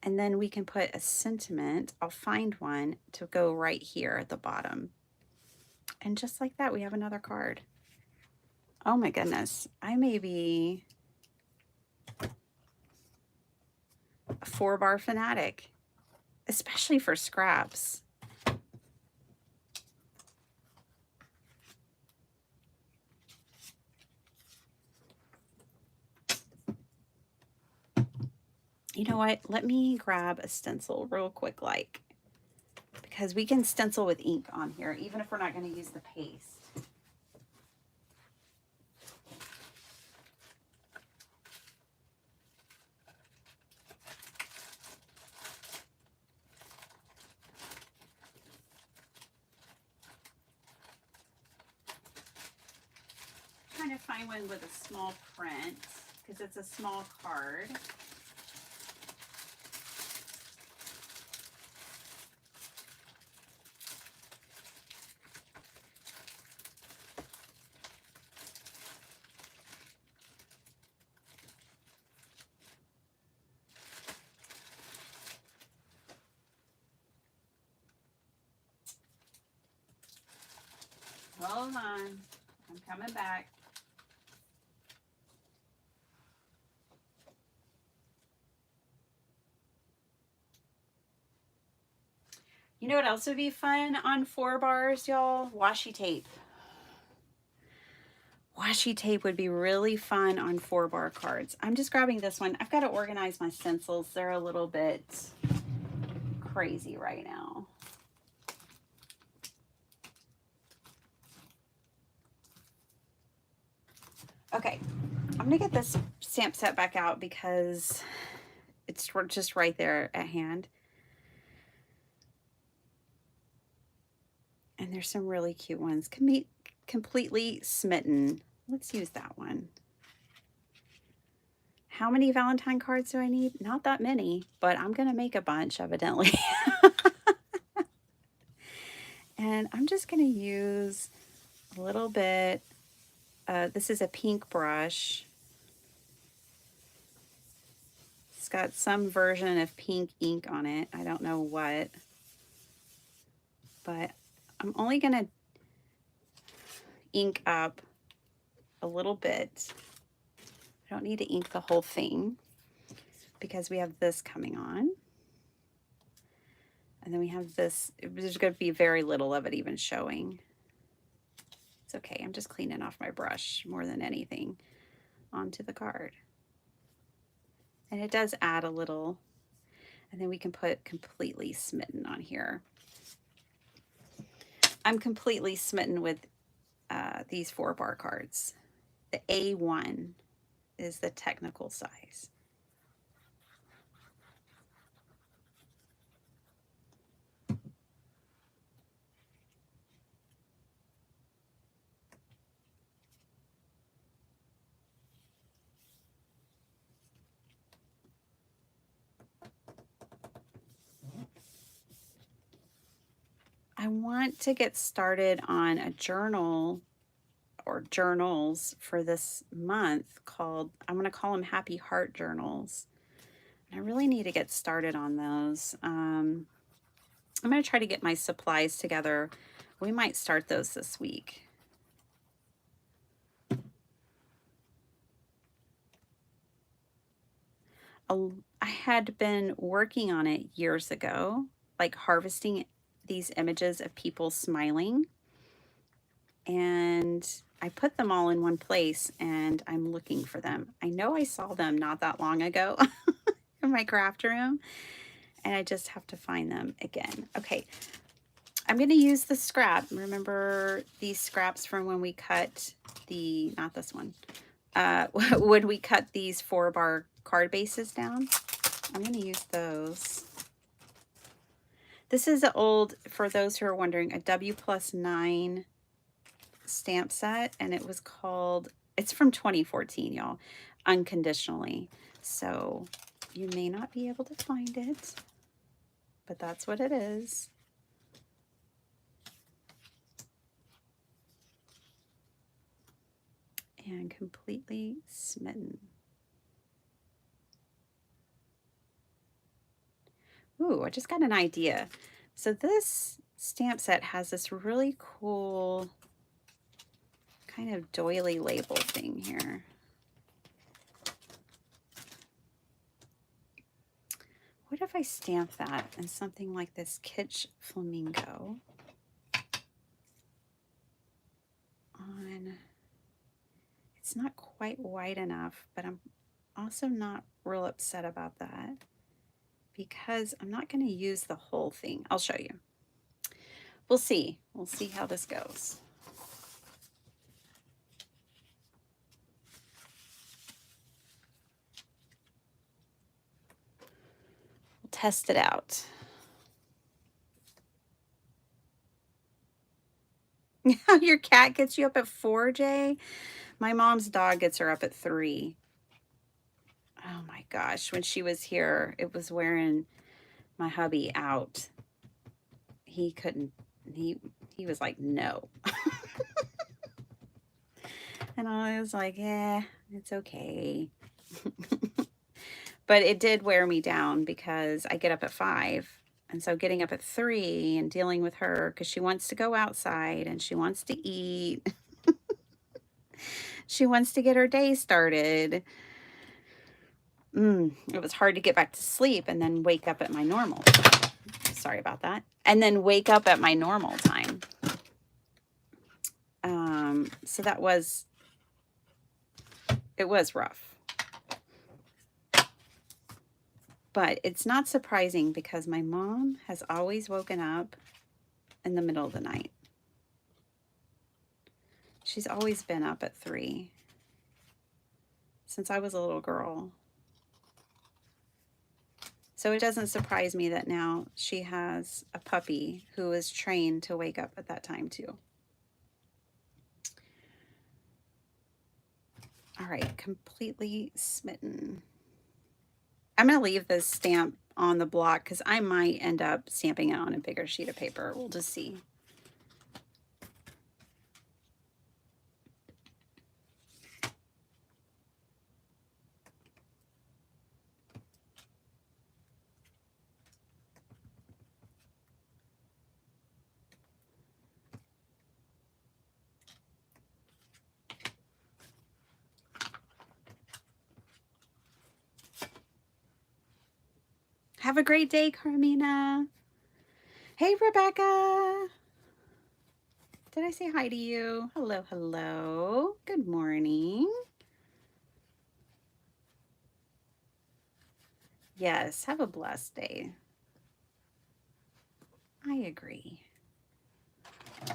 and then we can put a sentiment. I'll find one to go right here at the bottom. And just like that, we have another card. Oh my goodness. I may be a 4-bar fanatic, especially for scraps. You know what? Let me grab a stencil real quick, because we can stencil with ink on here, even if we're not going to use the paste. Trying to find one with a small print because it's a small card. Hold on, I'm coming back. You know what else would be fun on 4 bars, y'all? Washi tape. Washi tape would be really fun on 4-bar cards. I'm just grabbing this one. I've got to organize my stencils. They're a little bit crazy right now. Okay, I'm gonna get this stamp set back out because it's just right there at hand. And there's some really cute ones. Completely Smitten. Let's use that one. How many Valentine cards do I need? Not that many, but I'm gonna make a bunch, evidently. And I'm just gonna use a little bit. This is a pink brush. It's got some version of pink ink on it. I don't know what. But I'm only going to ink up a little bit. I don't need to ink the whole thing because we have this coming on. And then we have this. There's going to be very little of it even showing. It's okay. I'm just cleaning off my brush more than anything onto the card. And it does add a little. And then we can put Completely Smitten on here. I'm completely smitten with these 4-bar cards. The A1 is the technical size. I want to get started on a journal or journals for this month called, I'm going to call them Happy Heart Journals. I really need to get started on those. I'm going to try to get my supplies together. We might start those this week. I had been working on it years ago, like harvesting these images of people smiling. And I put them all in one place and I'm looking for them. I know I saw them not that long ago in my craft room and I just have to find them again. Okay, I'm going to use the scrap. Remember these scraps from when we cut the, not this one, when we cut these 4-bar card bases down? I'm going to use those. This is an old, for those who are wondering, a W+9 stamp set, and it was called, it's from 2014, y'all, Unconditionally. So you may not be able to find it, but that's what it is. And Completely Smitten. Ooh, I just got an idea. So this stamp set has this really cool kind of doily label thing here. What if I stamp that in something like this Kitsch Flamingo on, it's not quite white enough, but I'm also not real upset about that because I'm not going to use the whole thing. I'll show you. We'll see. We'll see how this goes. We'll test it out. Your cat gets you up at 4, Jay? My mom's dog gets her up at 3. Oh my gosh, when she was here, it was wearing my hubby out. He couldn't, he was like, no. And I was like, yeah, it's okay. But it did wear me down because I get up at 5. And so getting up at 3 and dealing with her because she wants to go outside and she wants to eat. She wants to get her day started. It was hard to get back to sleep and then wake up at my normal. Sorry about that. And then wake up at my normal time. So that was, it was rough. But it's not surprising because my mom has always woken up in the middle of the night. She's always been up at 3 since I was a little girl. So it doesn't surprise me that now she has a puppy who is trained to wake up at that time too. All right, completely smitten. I'm going to leave this stamp on the block because I might end up stamping it on a bigger sheet of paper. We'll just see. Have a great day, Carmina. Hey, Rebecca. Did I say hi to you? Hello, hello. Good morning. Yes, have a blessed day. I agree.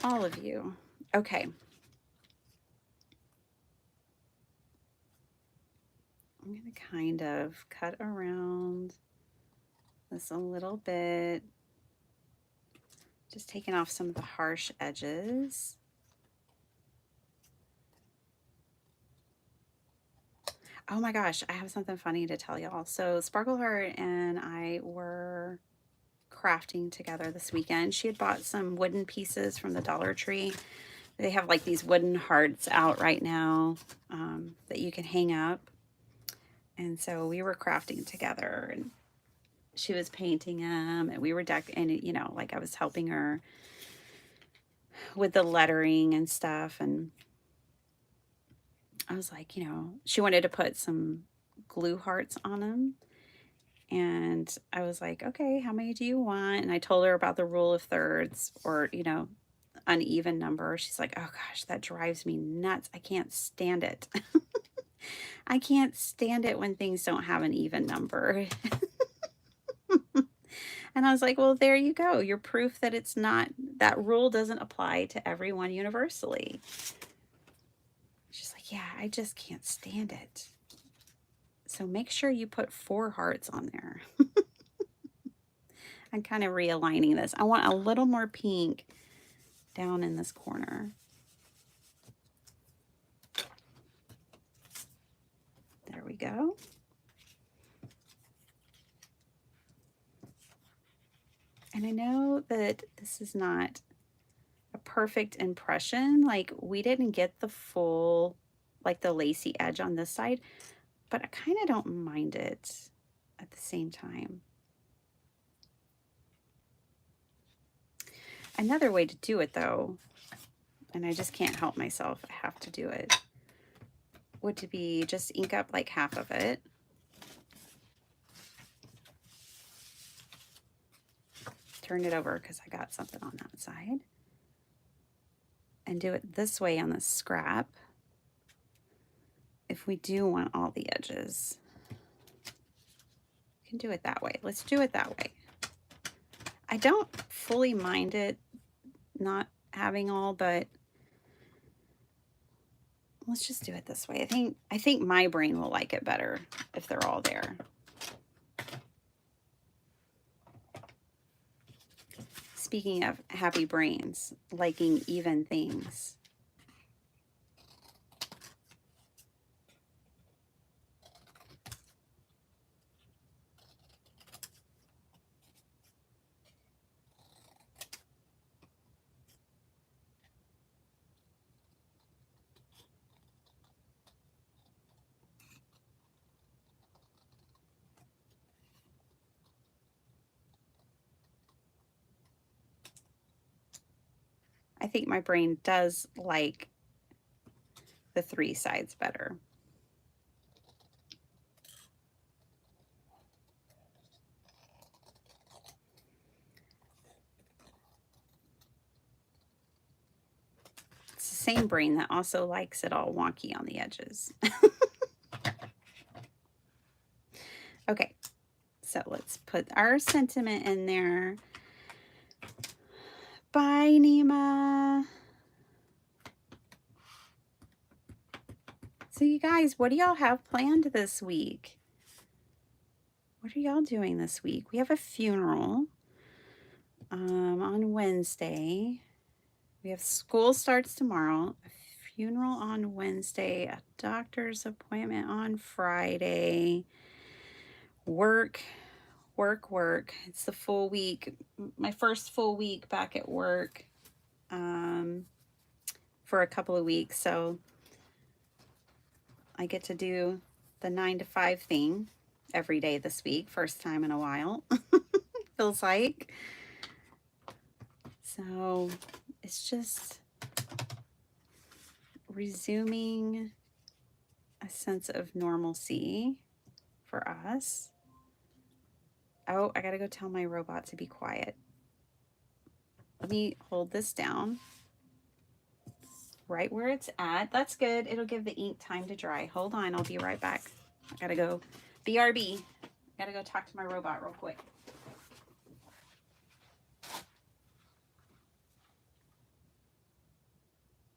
All of you. Okay. I'm going to kind of cut around this a little bit. Just taking off some of the harsh edges. Oh my gosh, I have something funny to tell y'all. So Sparkleheart and I were crafting together this weekend. She had bought some wooden pieces from the Dollar Tree. They have like these wooden hearts out right now that you can hang up. And so we were crafting together and she was painting them and we were and you know, like I was helping her with the lettering and stuff. And I was like, you know, she wanted to put some glue hearts on them. And I was like, okay, how many do you want? And I told her about the rule of thirds or, you know, uneven number. She's like, oh gosh, that drives me nuts. I can't stand it. I can't stand it when things don't have an even number. And I was like, well, there you go. You're proof that it's not, that rule doesn't apply to everyone universally. She's like, yeah, I just can't stand it. So make sure you put 4 hearts on there. I'm kind of realigning this. I want a little more pink down in this corner. There we go. And I know that this is not a perfect impression. Like we didn't get the full, like the lacy edge on this side, but I kind of don't mind it at the same time. Another way to do it though and I just can't help myself. I have to do it. Would to be just ink up like half of it. Turn it over because I got something on that side. And do it this way on the scrap. If we do want all the edges, we can do it that way. Let's do it that way. I don't fully mind it not having all, but let's just do it this way. I think my brain will like it better if they're all there. Speaking of happy brains, liking even things. I think my brain does like the 3 sides better. It's the same brain that also likes it all wonky on the edges. Okay, so let's put our sentiment in there. Bye, Nima. So you guys, what do y'all have planned this week? What are y'all doing this week? We have a funeral on Wednesday. We have school starts tomorrow, a funeral on Wednesday, a doctor's appointment on Friday, work. It's the full week, my first full week back at work for a couple of weeks. So I get to do the 9 to 5 thing every day this week. First time in a while, feels like. So it's just resuming a sense of normalcy for us. Oh, I gotta go tell my robot to be quiet. Let me hold this down right where it's at. That's good. It'll give the ink time to dry. Hold on, I'll be right back. I gotta go, BRB. Gotta go talk to my robot real quick.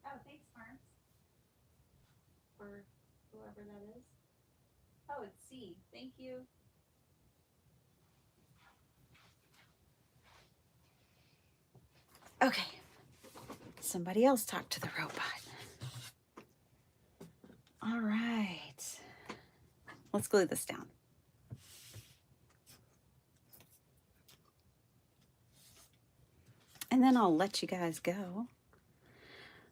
Oh, thanks, Marms. Or whoever that is. Oh, it's C. Thank you. Okay. Somebody else talk to the robot. All right. Let's glue this down. And then I'll let you guys go.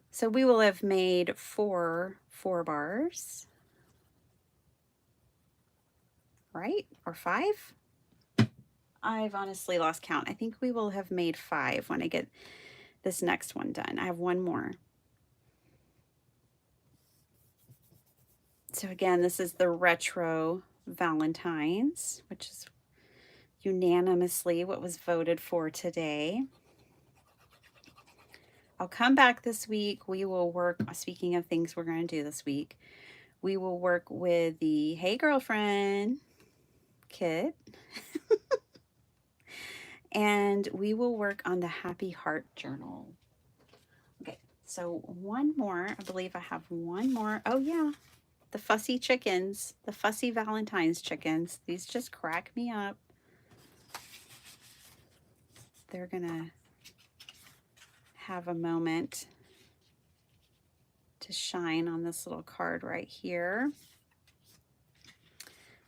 So we will have made 4 bars, right? Or 5? I've honestly lost count. I think we will have made 5 when I get this next one done. I have one more. So again, this is the Retro Valentines, which is unanimously what was voted for today. I'll come back this week. We will work, speaking of things we're going to do this week, we will work with the Hey Girlfriend kit. And we will work on the Happy Heart Journal. Okay, so one more. I believe I have one more. Oh yeah, the fussy chickens, the fussy Valentine's chickens. These just crack me up. They're gonna have a moment to shine on this little card right here.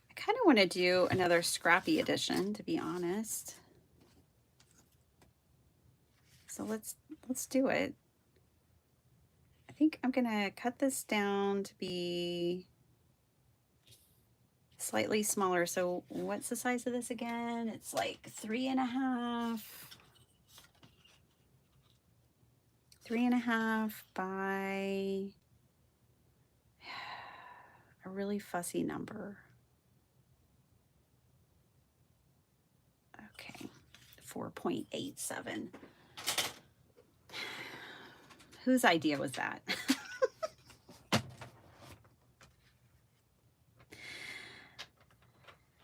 I kind of want to do another scrappy edition, to be honest. So let's do it. I think I'm gonna cut this down to be slightly smaller. So what's the size of this again? It's like 3.5. 3.5 by a really fussy number. Okay, 4.87. Whose idea was that?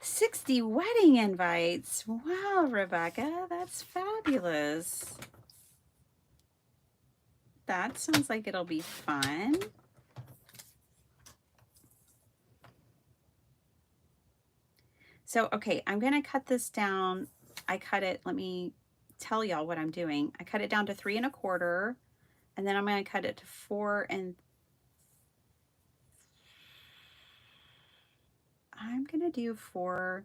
60 wedding invites. Wow, Rebecca, that's fabulous. That sounds like it'll be fun. So, okay, I'm going to cut this down. I cut it, let me tell y'all what I'm doing. I cut it down to 3.25, and then I'm going to cut it to 4 and I'm going to do 4.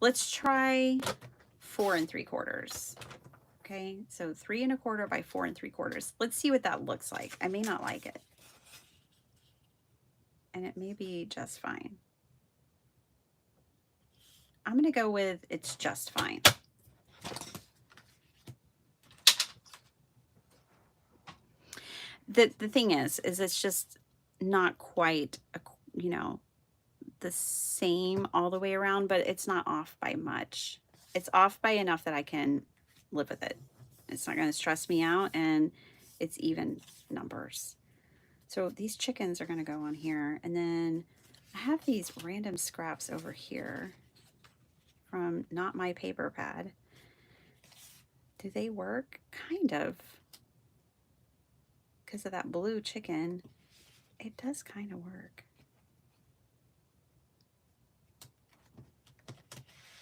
Let's try 4 3/4. Okay, so 3.25 by 4 3/4. Let's see what that looks like. I may not like it. And it may be just fine. I'm going to go with it's just fine. The thing is it's just not quite, you know, the same all the way around, but it's not off by much. It's off by enough that I can live with it. It's not going to stress me out, and it's even numbers. So these chickens are going to go on here, and then I have these random scraps over here from Not My Paper Pad. Do they work? Kind of. Because of that blue chicken, it does kind of work.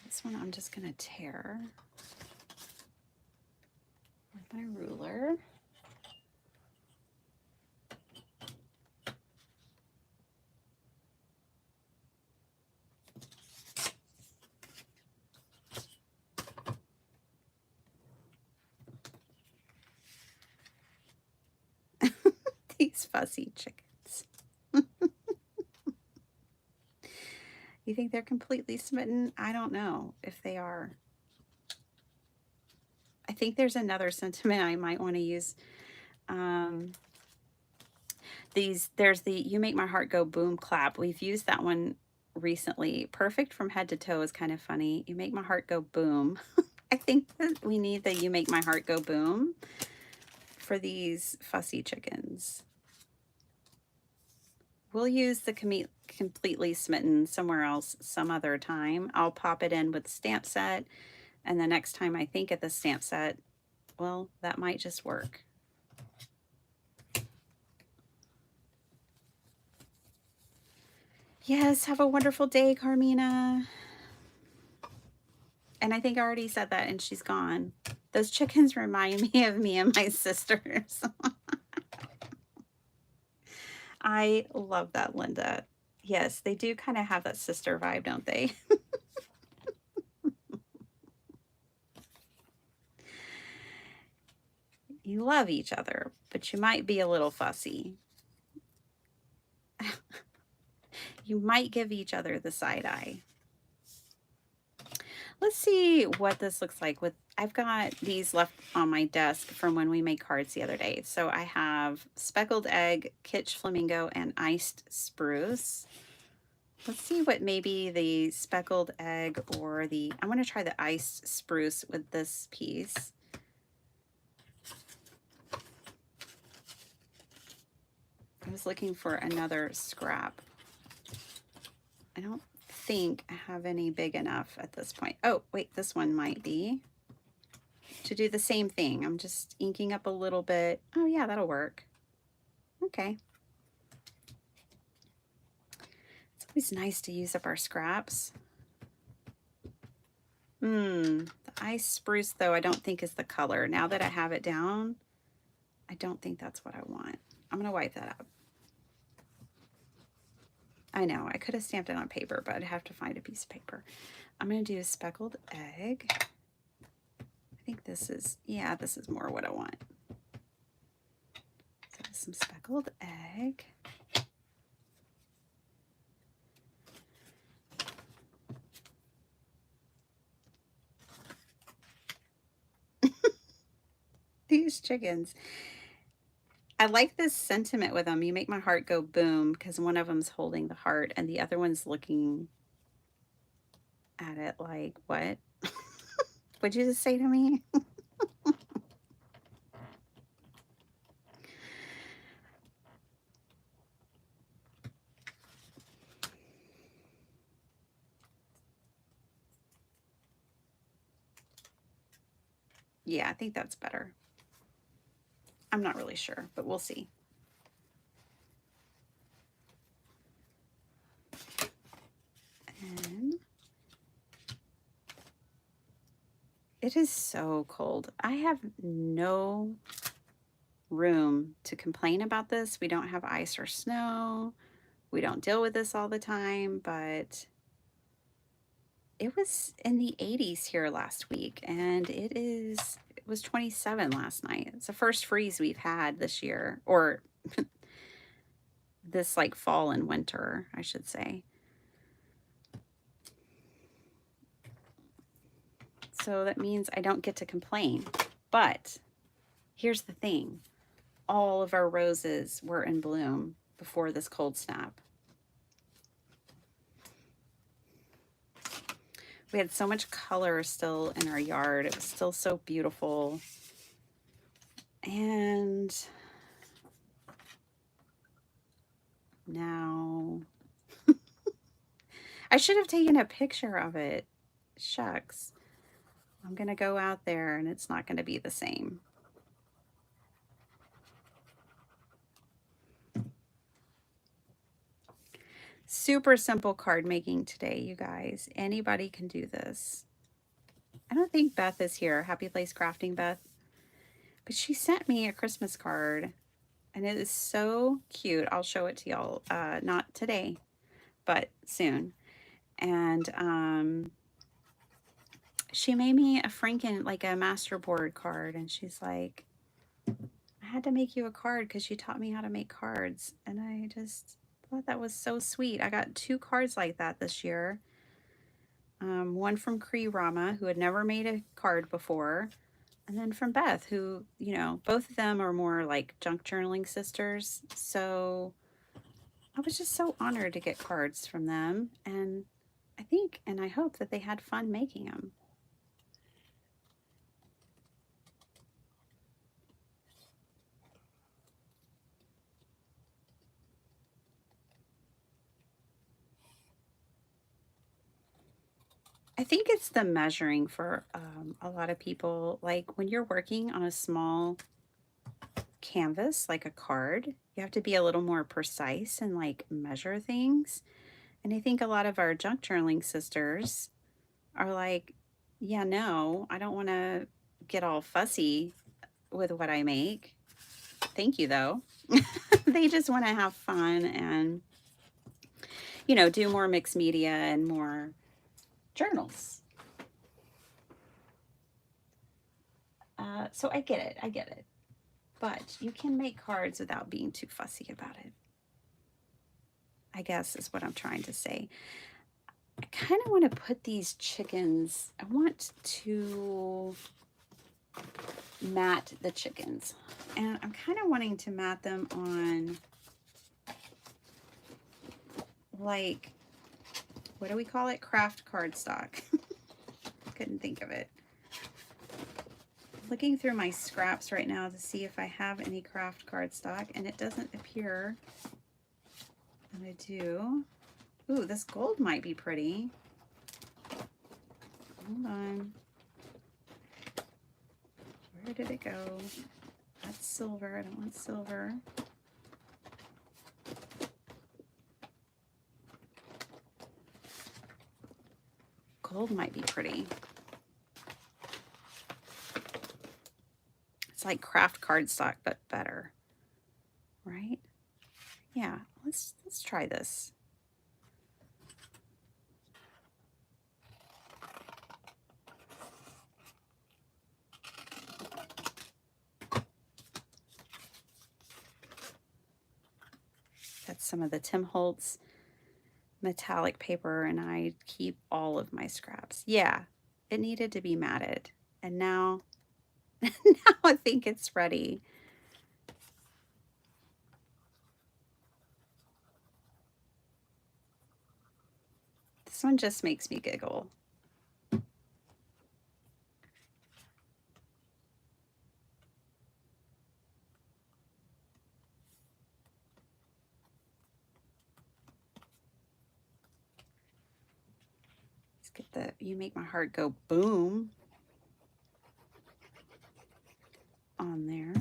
This one I'm just going to tear with my ruler. These fussy chickens. You think they're completely smitten? I don't know if they are. I think there's another sentiment I might want to use. There's the You Make My Heart Go Boom clap. We've used that one recently. Perfect from head to toe is kind of funny. You make my heart go boom. I think that we need the You Make My Heart Go Boom for these fussy chickens. We'll use the Completely Smitten somewhere else some other time. I'll pop it in with the stamp set, and the next time I think of the stamp set, well, that might just work. Yes, have a wonderful day, Carmina. And I think I already said that, and she's gone. Those chickens remind me of me and my sisters. I love that, Linda. Yes, they do kind of have that sister vibe, don't they? You love each other, but you might be a little fussy. You might give each other the side eye. Let's see what this looks like. I've got these left on my desk from when we made cards the other day. So I have Speckled Egg, Kitsch Flamingo, and Iced Spruce. Let's see what maybe the Speckled Egg or I'm going to try the Iced Spruce with this piece. I was looking for another scrap. I don't think I have any big enough at this point. Oh, wait, this one might be. To do the same thing, I'm just inking up a little bit. Oh yeah, that'll work. Okay. It's always nice to use up our scraps. The Ice Spruce, though, I don't think is the color. Now that I have it down, I don't think that's what I want. I'm going to wipe that up. I know, I could have stamped it on paper, but I'd have to find a piece of paper. I'm going to do a Speckled Egg. I think this is, yeah, this is more what I want. So some Speckled Egg. chickens. I like this sentiment with them. You make my heart go boom because one of them's holding the heart and the other one's looking at it like, what? What'd you just say to me? Yeah, I think that's better. I'm not really sure, but we'll see. And it is so cold. I have no room to complain about this. We don't have ice or snow. We don't deal with this all the time, but it was in the 80s here last week, and it was 27 last night. It's the first freeze we've had this year, or this like fall and winter, I should say. So that means I don't get to complain. But here's the thing. All of our roses were in bloom before this cold snap. We had so much color still in our yard. It was still so beautiful. And now I should have taken a picture of it. Shucks. I'm going to go out there and it's not going to be the same. Super simple card making today, you guys. Anybody can do this. I don't think Beth is here. Happy Place Crafting, Beth. But she sent me a Christmas card and it is so cute. I'll show it to y'all. Not today, but soon. And she made me a like a masterboard card, and she's like, I had to make you a card because you taught me how to make cards. And I just thought that was so sweet. I got 2 cards like that this year. One from Cree Rama, who had never made a card before, and then from Beth, who, you know, both of them are more like junk journaling sisters. So I was just so honored to get cards from them, and I think and I hope that they had fun making them. I think it's the measuring for a lot of people. Like when you're working on a small canvas, like a card, you have to be a little more precise and like measure things. And I think a lot of our junk journaling sisters are like, yeah, no, I don't want to get all fussy with what I make. Thank you, though. They just want to have fun and, you know, do more mixed media and more journals. So I get it. I get it. But you can make cards without being too fussy about it, I guess is what I'm trying to say. I kind of want to put these chickens, I want to mat the chickens. And I'm kind of wanting to mat them on, like, what do we call it? Craft cardstock. Couldn't think of it. Looking through my scraps right now to see if I have any craft cardstock, and it doesn't appear that I do. Ooh, this gold might be pretty. Hold on. Where did it go? That's silver. I don't want silver. Gold might be pretty. It's like craft cardstock, but better, right? Yeah, let's try this. That's some of the Tim Holtz metallic paper, and I keep all of my scraps. Yeah, it needed to be matted, and now Now I think it's ready. This one just makes me giggle. Let's get the You Make My Heart Go Boom on there.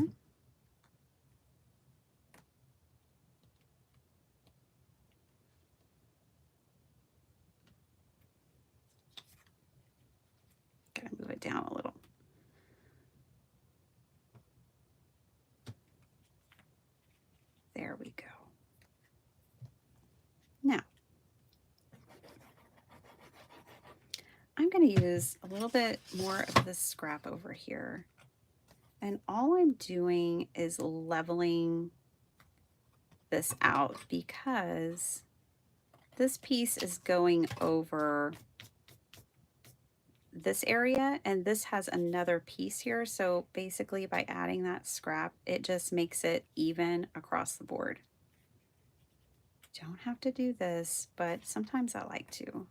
Gotta move it down a little. There we go. Now, I'm going to use a little bit more of this scrap over here. And all I'm doing is leveling this out because this piece is going over this area and this has another piece here. So basically by adding that scrap, it just makes it even across the board. Don't have to do this, but sometimes I like to.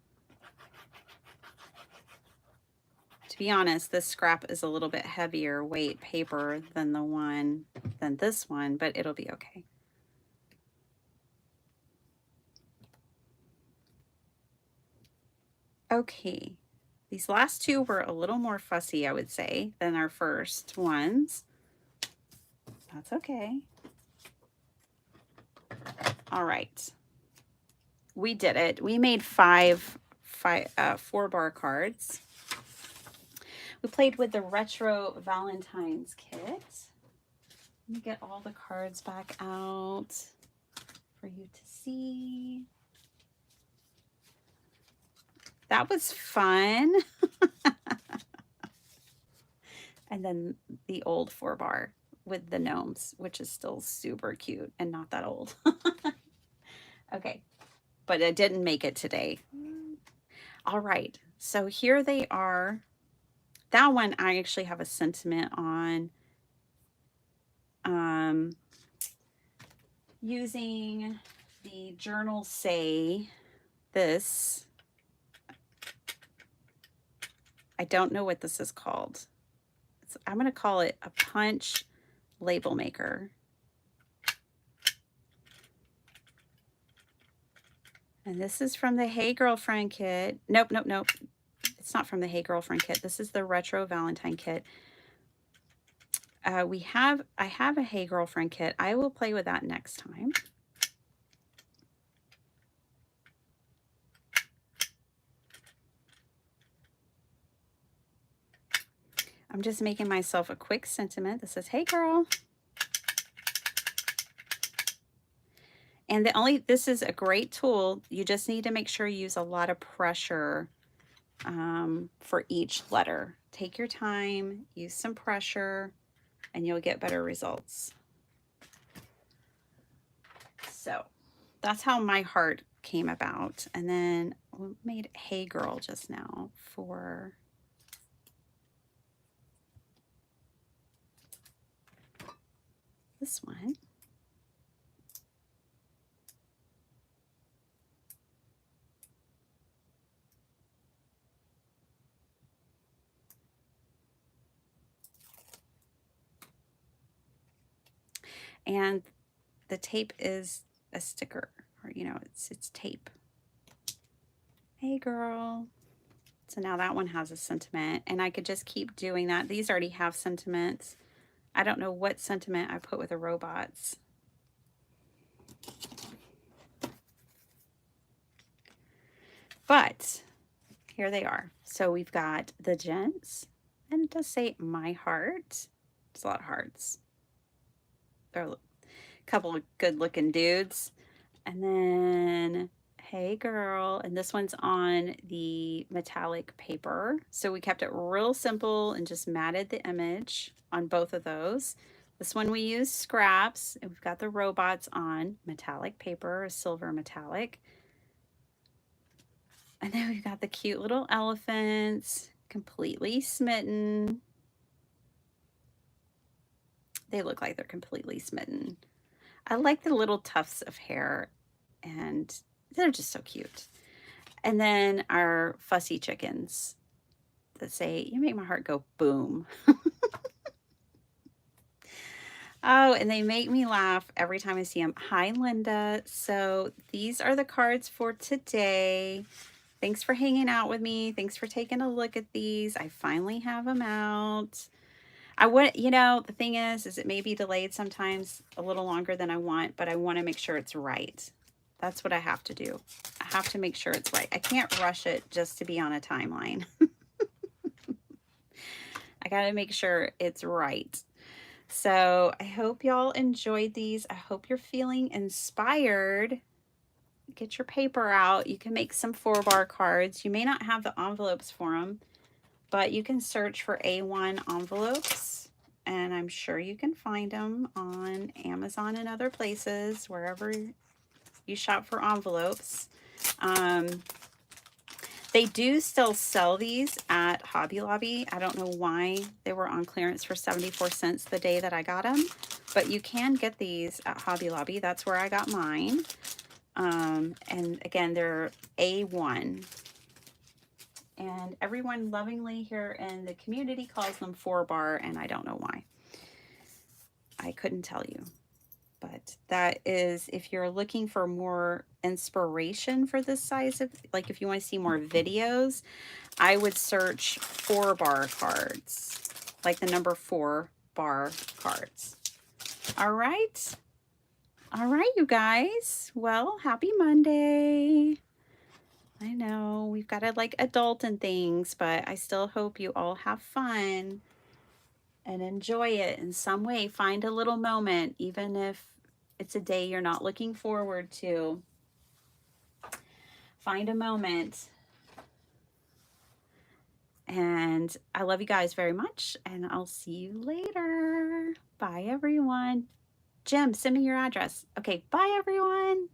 To be honest, this scrap is a little bit heavier weight paper than this one, but it'll be okay. Okay, these last two were a little more fussy, I would say, than our first ones. That's okay. All right. We did it. We made 4-bar cards. We played with the Retro Valentines Kit. Let me get all the cards back out for you to see. That was fun. And then the old 4-bar with the gnomes, which is still super cute and not that old. Okay, but I didn't make it today. All right, so here they are. That one I actually have a sentiment on. Using the journal say this. I don't know what this is called. I'm going to call it a punch label maker. And this is from the Hey Girlfriend kit. Nope. It's not from the Hey Girlfriend kit. This is the Retro Valentine kit. I have a Hey Girlfriend kit. I will play with that next time. I'm just making myself a quick sentiment that says, hey girl. And this is a great tool. You just need to make sure you use a lot of pressure for each letter. Take your time, use some pressure, and you'll get better results. So that's how my heart came about. And then we made Hey Girl just now for this one. And the tape is a sticker, or it's tape. Hey girl. So now that one has a sentiment, and I could just keep doing that. These already have sentiments. I don't know what sentiment I put with the robots. But here they are. So we've got the gents, and it does say my heart. It's a lot of hearts. They're a couple of good looking dudes. And then hey girl, and this one's on the metallic paper. So we kept it real simple and just matted the image on both of those. This one we use scraps, and we've got the robots on metallic paper, silver metallic. And then we've got the cute little elephants, completely smitten. They look like they're completely smitten. I like the little tufts of hair, and they're just so cute. And then our fussy chickens that say, "You make my heart go boom." Oh, and they make me laugh every time I see them. Hi, Linda. So these are the cards for today. Thanks for hanging out with me. Thanks for taking a look at these. I finally have them out. I would, the thing is it may be delayed sometimes a little longer than I want, but I want to make sure it's right. That's what I have to do. I have to make sure it's right. I can't rush it just to be on a timeline. I got to make sure it's right. So I hope y'all enjoyed these. I hope you're feeling inspired. Get your paper out. You can make some 4-bar cards. You may not have the envelopes for them, but you can search for A1 envelopes, and I'm sure you can find them on Amazon and other places, wherever you shop for envelopes. They do still sell these at Hobby Lobby. I don't know why they were on clearance for 74 cents the day that I got them, but you can get these at Hobby Lobby. That's where I got mine. And again, they're A1. And everyone lovingly here in the community calls them 4-bar, and I don't know why. I couldn't tell you. But that is, if you're looking for more inspiration for this size of, like if you want to see more videos, I would search 4-bar cards, like the number 4-bar cards. All right. All right, you guys. Well, happy Monday. I know we've got to like adult and things, but I still hope you all have fun and enjoy it in some way. Find a little moment, even if it's a day you're not looking forward to. Find a moment. And I love you guys very much, and I'll see you later. Bye, everyone. Jim, send me your address. Okay, bye, everyone.